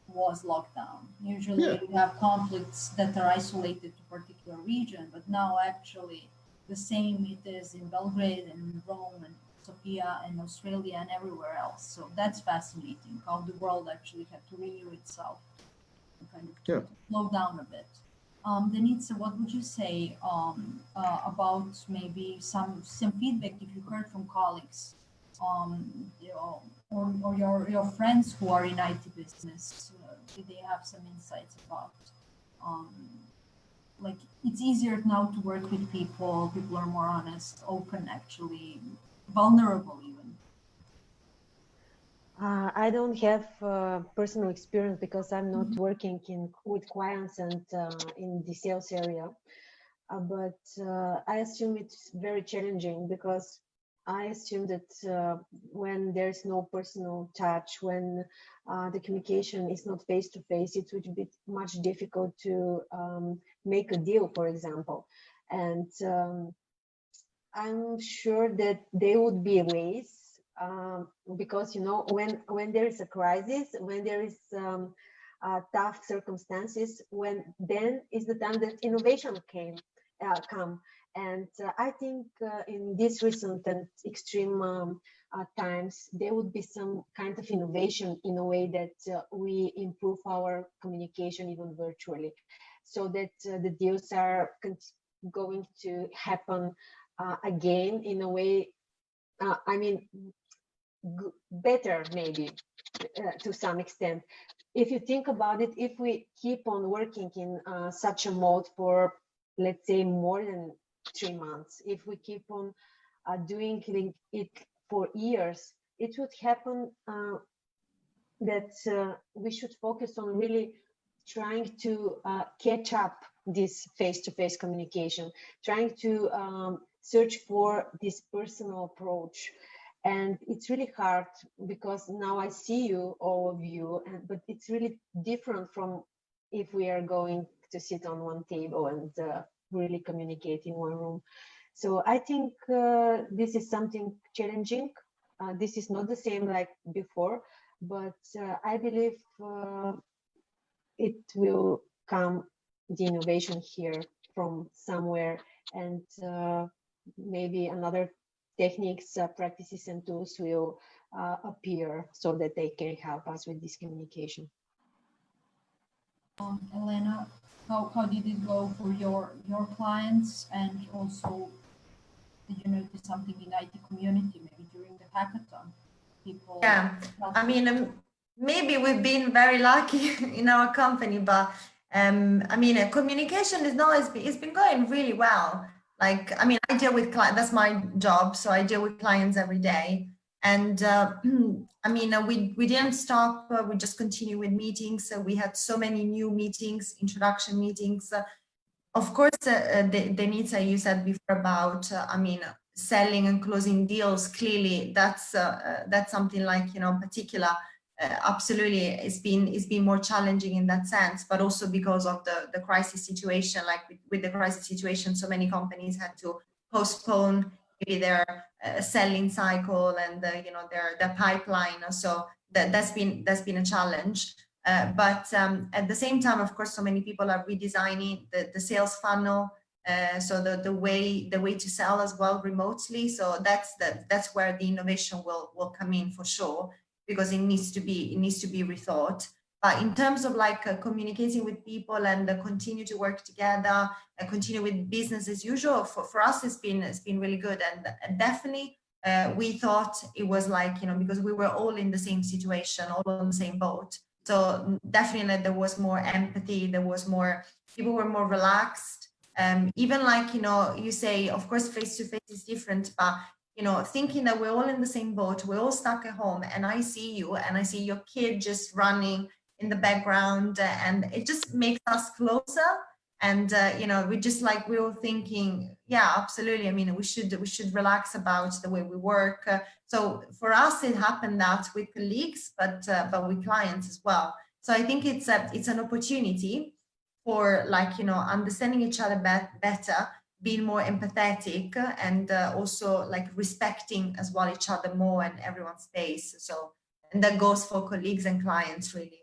was locked down. Usually we have conflicts that are isolated to a particular region, but now actually the same it is in Belgrade and Rome and Sofia and Australia and everywhere else. So that's fascinating how the world actually had to renew itself and kind of to slow down a bit. Denitsa, what would you say about maybe some feedback if you heard from colleagues, or your friends who are in IT business? Did they have some insights about like it's easier now to work with people are more honest, open, actually vulnerable even? I don't have personal experience because I'm not working with clients and in the sales area, but I assume it's very challenging, because I assume that when there's no personal touch, when the communication is not face-to-face, it would be much difficult to make a deal, for example. And I'm sure that there would be ways, because when there is a crisis, when there is tough circumstances, then is the time that innovation come. And I think in these recent and extreme times, there would be some kind of innovation in a way that we improve our communication even virtually, so that the deals are going to happen again in a way, better maybe to some extent. If you think about it, if we keep on working in such a mode for, let's say, more than 3 months, if we keep on doing it for years, it would happen that we should focus on really trying to catch up this face-to-face communication, trying to search for this personal approach. And it's really hard, because now I see you, all of you, but it's really different from if we are going to sit on one table and really communicate in one room. So I think this is something challenging. This is not the same like before, but I believe it will come, the innovation here, from somewhere, and maybe another techniques, practices and tools will appear so that they can help us with this communication. Elena, how did it go for your clients, and also did you notice something in IT community maybe during the hackathon? People, I mean, maybe we've been very lucky in our company, but I mean, communication is it's been going really well. like, I mean, I deal with clients, that's my job. So I deal with clients every day. And I mean, we didn't stop, we just continue with meetings. So we had so many new meetings, introduction meetings. Of course, Denitsa, you said before about, I mean, selling and closing deals. Clearly, that's something like, you know, particular. Absolutely, it's been more challenging in that sense, but also because of the crisis situation. Like with the crisis situation, so many companies had to postpone maybe their selling cycle and you know, their pipeline. So that's been a challenge. But at the same time, of course, so many people are redesigning the sales funnel. So the way to sell as well remotely. So that's where the innovation will come in for sure, because it needs to be rethought. But in terms of like communicating with people and continue to work together and continue with business as usual, for us it's been really good. And definitely we thought it was like, you know, because we were all in the same situation, all on the same boat. So definitely there was more empathy, there was more, people were more relaxed. Even like, you know, you say, of course, face-to-face is different, but, you know, thinking that we're all in the same boat, we're all stuck at home, and I see you, and I see your kid just running in the background, and it just makes us closer. And, you know, we were thinking, yeah, absolutely. I mean, we should relax about the way we work. So for us, it happened that with colleagues, but with clients as well. So I think it's an opportunity for, like, you know, understanding each other better, being more empathetic, and also like respecting as well each other more and everyone's space. So, and that goes for colleagues and clients, really.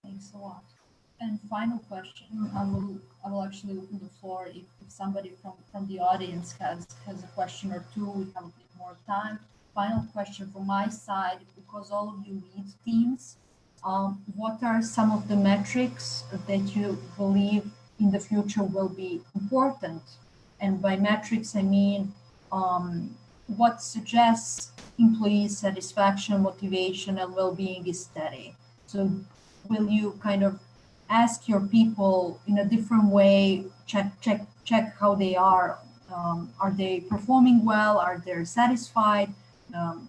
Thanks a lot. And final question, I will actually open the floor if somebody from the audience has a question or two. We have a bit more time. Final question from my side, because all of you lead teams, what are some of the metrics that you believe in the future will be important? And by metrics, I mean what suggests employee satisfaction, motivation, and well-being is steady. So will you kind of ask your people in a different way, check how they are they performing well, are they satisfied,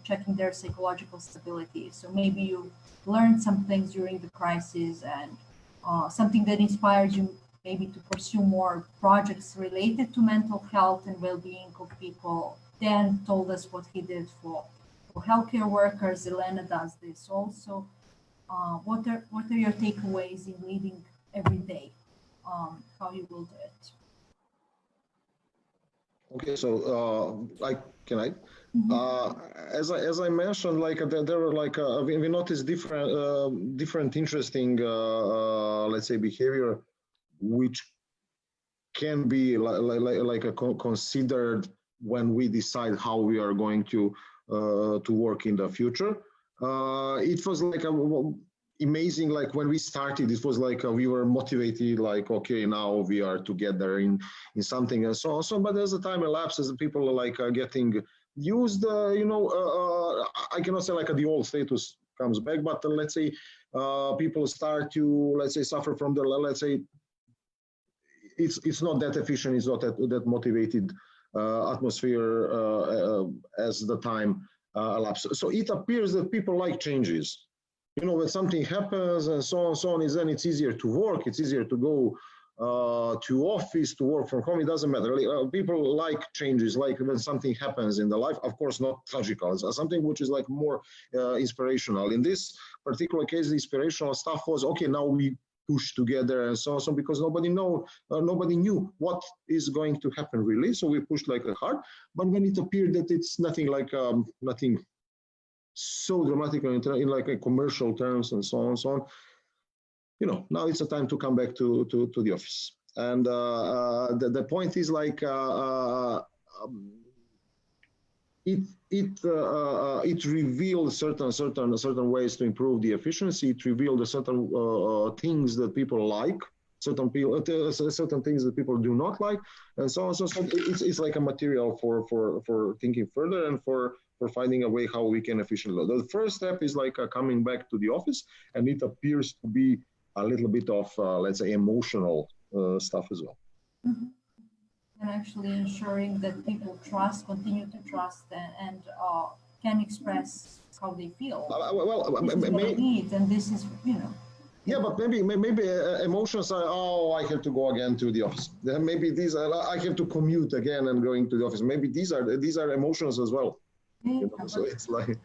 checking their psychological stability. So maybe you learned some things during the crisis, and something that inspired you maybe to pursue more projects related to mental health and well-being of people. Dan told us what he did for healthcare workers. Elena does this also. What are your takeaways in leading every day? How you will do it? Okay, so can I? Mm-hmm. As I mentioned, like there were like we noticed different interesting let's say behavior, which can be considered when we decide how we are going to work in the future. It was like amazing. Like when we started, it was like we were motivated. Like, okay, now we are together in something and so on. So, but as the time elapses, people are like getting used. You know, I cannot say like the old status comes back, but let's say people start to suffer from the it's not that efficient. It's not that motivated atmosphere as the time elapses. So it appears that people like changes. You know, when something happens and so on, is then it's easier to work. It's easier to go to office, to work from home. It doesn't matter. People like changes, like when something happens in the life. Of course, not tragical. It's something which is like more inspirational. In this particular case, the inspirational stuff was, okay, now we push together and so on, because nobody knew what is going to happen really. So we pushed like hard. But when it appeared that it's nothing like nothing so dramatic in like a commercial terms and so on, you know, now it's a time to come back to the office. And the point is like it revealed certain ways to improve the efficiency. It revealed certain things that people like, certain things that people do not like, and so on. So it's like a material for thinking further and for finding a way how we can efficiently. The first step is like coming back to the office, and it appears to be a little bit of let's say emotional stuff as well. Mhm. And actually ensuring that people trust, continue to trust, and can express how they feel. This is what I need, and this is, you know. Yeah, but maybe emotions are, oh, I have to go again to the office. Then maybe these are, I have to commute again and going to the office. Maybe these are emotions as well. You know, so it's like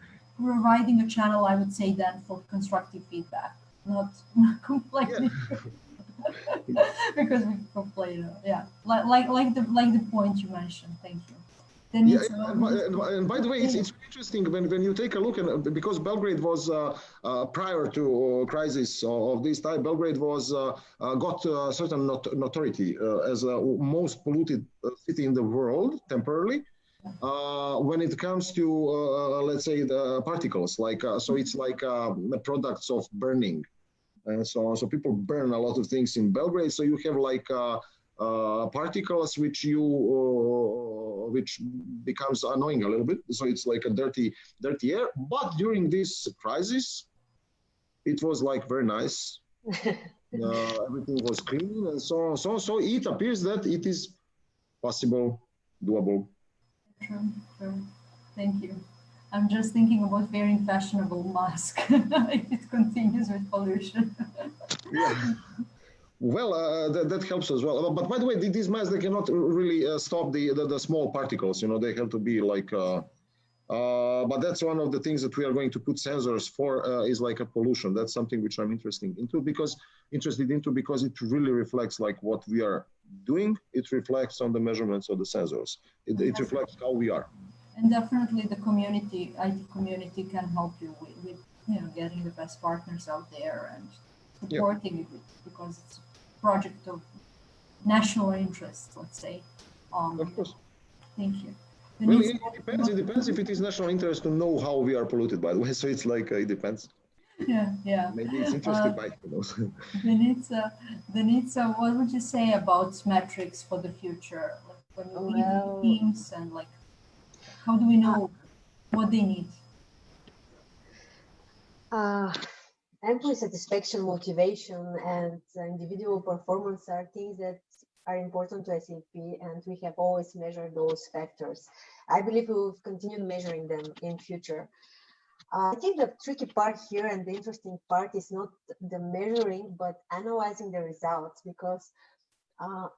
providing a channel, I would say, then for constructive feedback, not complaining. Yeah. Because we complain, yeah, like the point you mentioned. Thank you. Then Yeah, it's and by the way, it's interesting when you take a look, and because Belgrade was prior to crisis of this type, Belgrade was got certain notoriety as a most polluted city in the world temporarily. When it comes to let's say the particles, like so it's like the products of burning, and so people burn a lot of things in Belgrade. So you have like particles which becomes annoying a little bit. So it's like a dirty air. But during this crisis, it was like very nice. Everything was clean and so on. So it appears that it is possible, doable. True. Thank you. I'm just thinking about wearing fashionable mask if it continues with pollution. Yeah. Well, that helps as well. But by the way, these masks, they cannot really stop the small particles. You know, they have to be like. But that's one of the things that we are going to put sensors for is like a pollution. That's something which I'm interested into because it really reflects like what we are doing. It reflects on the measurements of the sensors. It reflects how we are. And definitely the community, IT community, can help you with you know, getting the best partners out there and supporting it because it's a project of national interest, let's say. Of course. Thank you. Well, it depends. It depends if it is national interest to know how we are polluted, by the way. So it's like, it depends. Yeah. Maybe it's interested by, Denitsa, what would you say about metrics for the future? Like when you lead the teams and like, how do we know what they need? Employee satisfaction, motivation, and individual performance are things that are important to SAP, and we have always measured those factors. I believe we will continue measuring them in future. I think the tricky part here and the interesting part is not the measuring, but analyzing the results, because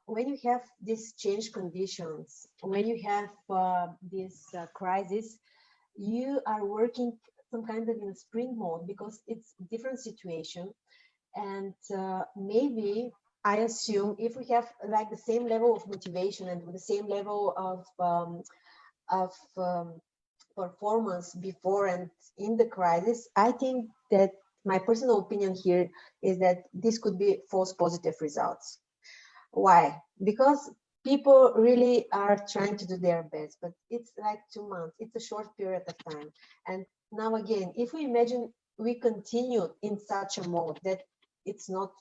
when you have these change conditions, when you have this crisis, you are working some kind of in sprint mode because it's different situation. And maybe I assume if we have like the same level of motivation and the same level of performance before and in the crisis, I think that my personal opinion here is that this could be false positive results. Why? Because people really are trying to do their best, but it's like 2 months. It's a short period of time. And now again, if we imagine we continue in such a mode that it's not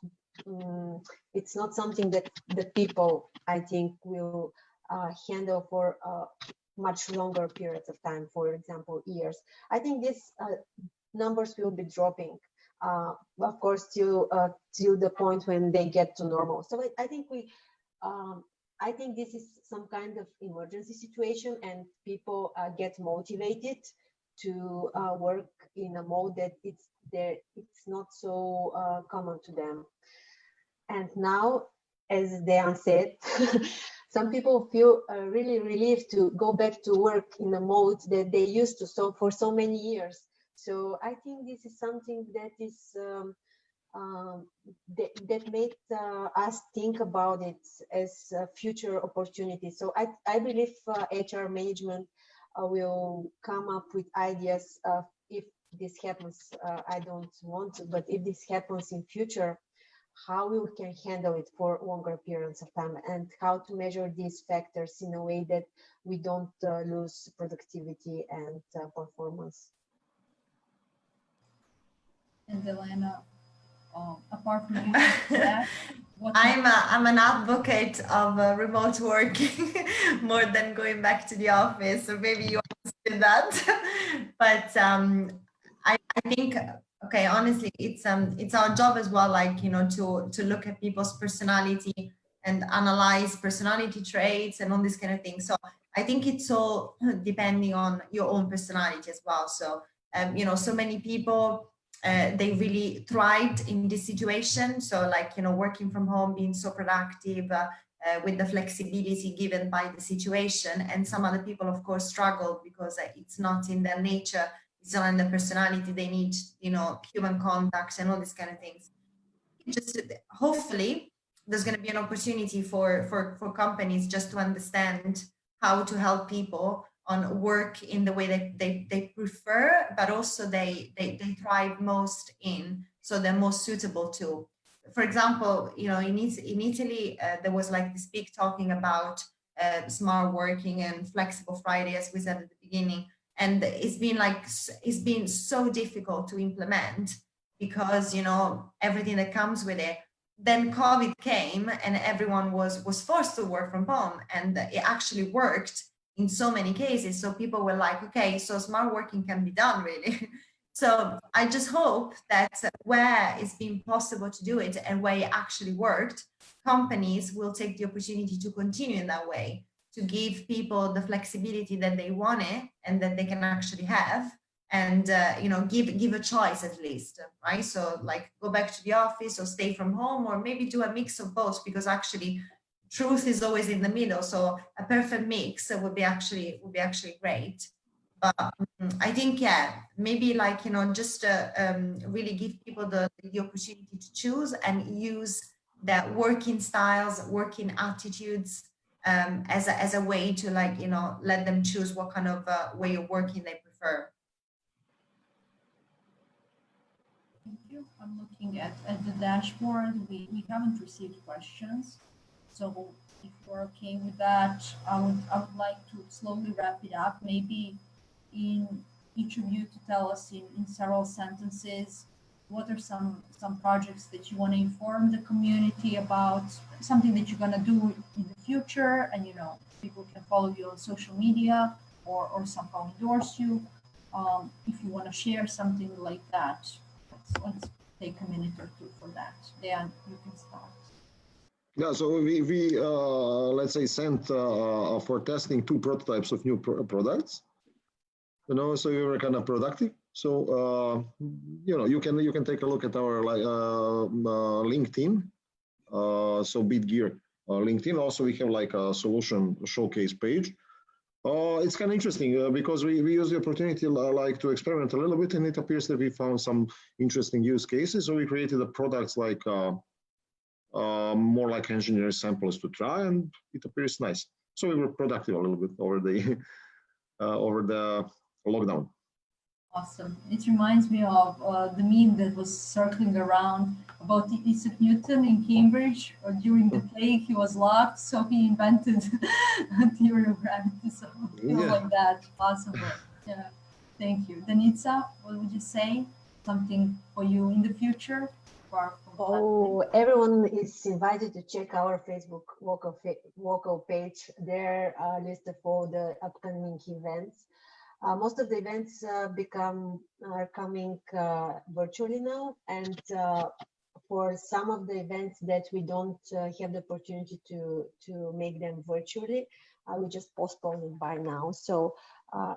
something that the people, I think, will handle for much longer periods of time, for example, years. I think these numbers will be dropping, of course, till the point when they get to normal. So I think I think this is some kind of emergency situation, and people get motivated to work in a mode that it's not so common to them. And now, as Dejan said, some people feel really relieved to go back to work in a mode that they used to for so many years. So I think this is something that is that made us think about it as a future opportunity. So I believe HR management will come up with ideas of if this happens. I don't want to, but if this happens in future, how we can handle it for longer periods of time, and how to measure these factors in a way that we don't lose productivity and performance. And Elena, apart from that, I'm an advocate of remote working more than going back to the office. So maybe you understood that, but I think, okay, honestly, it's our job as well, like, you know, to look at people's personality and analyze personality traits and all this kind of thing. So I think it's all depending on your own personality as well. So, you know, so many people, they really thrived in this situation. So like, you know, working from home, being so productive, with the flexibility given by the situation. And some other people, of course, struggle because it's not in their nature, it's not in their personality. They need, you know, human contact and all these kind of things. Just hopefully there's going to be an opportunity for companies just to understand how to help people on work in the way that they prefer, but also they thrive most in, so they're most suitable to. For example, you know, in Italy, there was like this big talking about smart working and flexible Friday, as we said at the beginning. And it's been so difficult to implement because, you know, everything that comes with it. Then COVID came and everyone was forced to work from home, and it actually worked in so many cases. So people were like, okay, so smart working can be done really. So I just hope that where it's been possible to do it and where it actually worked, companies will take the opportunity to continue in that way, to give people the flexibility that they wanted and that they can actually have, and you know, give a choice at least, right? So like go back to the office or stay from home, or maybe do a mix of both, because actually truth is always in the middle. So a perfect mix would be actually great. But I think, yeah, maybe like, you know, just really give people the opportunity to choose and use their working styles, working attitudes as a way to, like, you know, let them choose what kind of way of working they prefer. Thank you. I'm looking at the dashboard. We haven't received questions. So if you're okay with that, I would like to slowly wrap it up. Maybe in each of you to tell us in several sentences, what are some projects that you want to inform the community about, something that you're going to do in the future, and, you know, people can follow you on social media or somehow endorse you. If you want to share something like that, let's take a minute or two for that. Dejan, you can start. Yeah, so we let's say sent for testing 2 prototypes of new products. You know, so we were kind of productive. So you know, you can take a look at our LinkedIn. So Bitgear LinkedIn. Also, we have like a solution showcase page. It's kind of interesting because we use the opportunity like to experiment a little bit, and it appears that we found some interesting use cases. So we created a products like more like engineering samples to try, and it appears nice. So we were productive a little bit over the over the lockdown. Awesome. It reminds me of the meme that was circling around about Isaac Newton in Cambridge. During the plague, he was locked, so he invented a theory of gravity. So like that, possible. Yeah. Thank you. Denitsa, what would you say? Something for you in the future? Oh, everyone is invited to check our Facebook local page. There are listed for the upcoming events. Most of the events are coming virtually now, and for some of the events that we don't have the opportunity to make them virtually, we just postpone it by now, so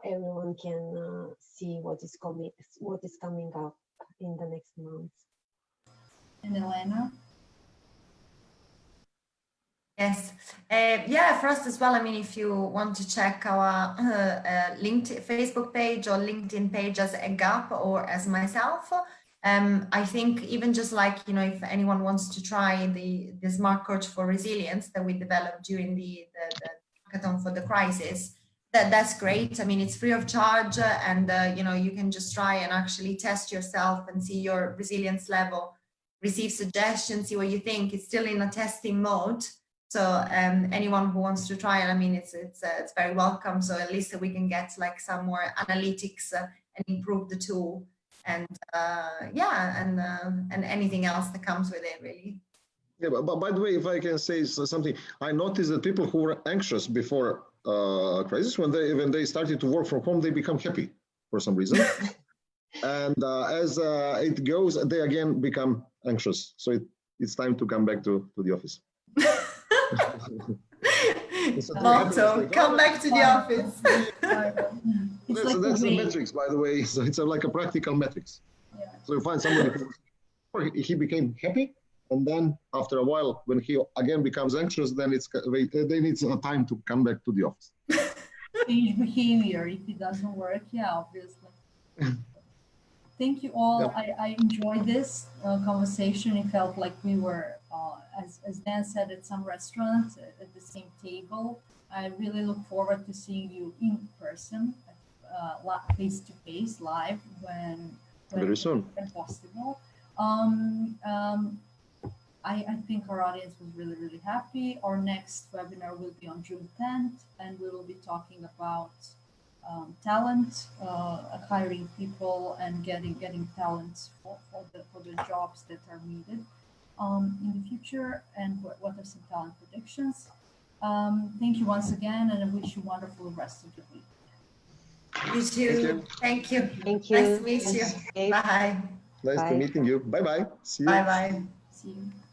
everyone can see what is coming up in the next month. And Elena? Yes, yeah, for us as well. I mean, if you want to check our LinkedIn, Facebook page or LinkedIn page as a GAP or as myself, I think even just like, you know, if anyone wants to try the Smart Coach for Resilience that we developed during the hackathon for the crisis, that's great. I mean, it's free of charge, and you know, you can just try and actually test yourself and see your resilience level, receive suggestions, see what you think. It's still in a testing mode. So anyone who wants to try it, I mean, it's very welcome. So at least we can get like some more analytics and improve the tool, and yeah, and anything else that comes with it, really. Yeah, but by the way, if I can say something, I noticed that people who were anxious before crisis, when they started to work from home, they become happy for some reason, and as it goes, they again become anxious. So it's time to come back to the office. Motto, come back to the office. That's the metrics, by the way. So it's like a practical metrics. Yeah. So you find somebody who he became happy, and then after a while, when he again becomes anxious, then they need some time to come back to the office. Change behavior if it doesn't work. Yeah, obviously. Thank you all. Yeah. I enjoyed this conversation. It felt like we were, as Dan said, at some restaurant at the same table. I really look forward to seeing you in person, face to face, live when Very soon. possible. I think our audience was really, really happy. Our next webinar will be on June 10th, and we will be talking about talent, hiring people, and getting talents for the jobs that are needed in the future, and what are some talent predictions. Thank you once again, and I wish you a wonderful rest of the week. You too. Thank you. Thank you. Nice to meet you. Bye. Nice to meeting you. Bye bye. See you. Bye bye. See you.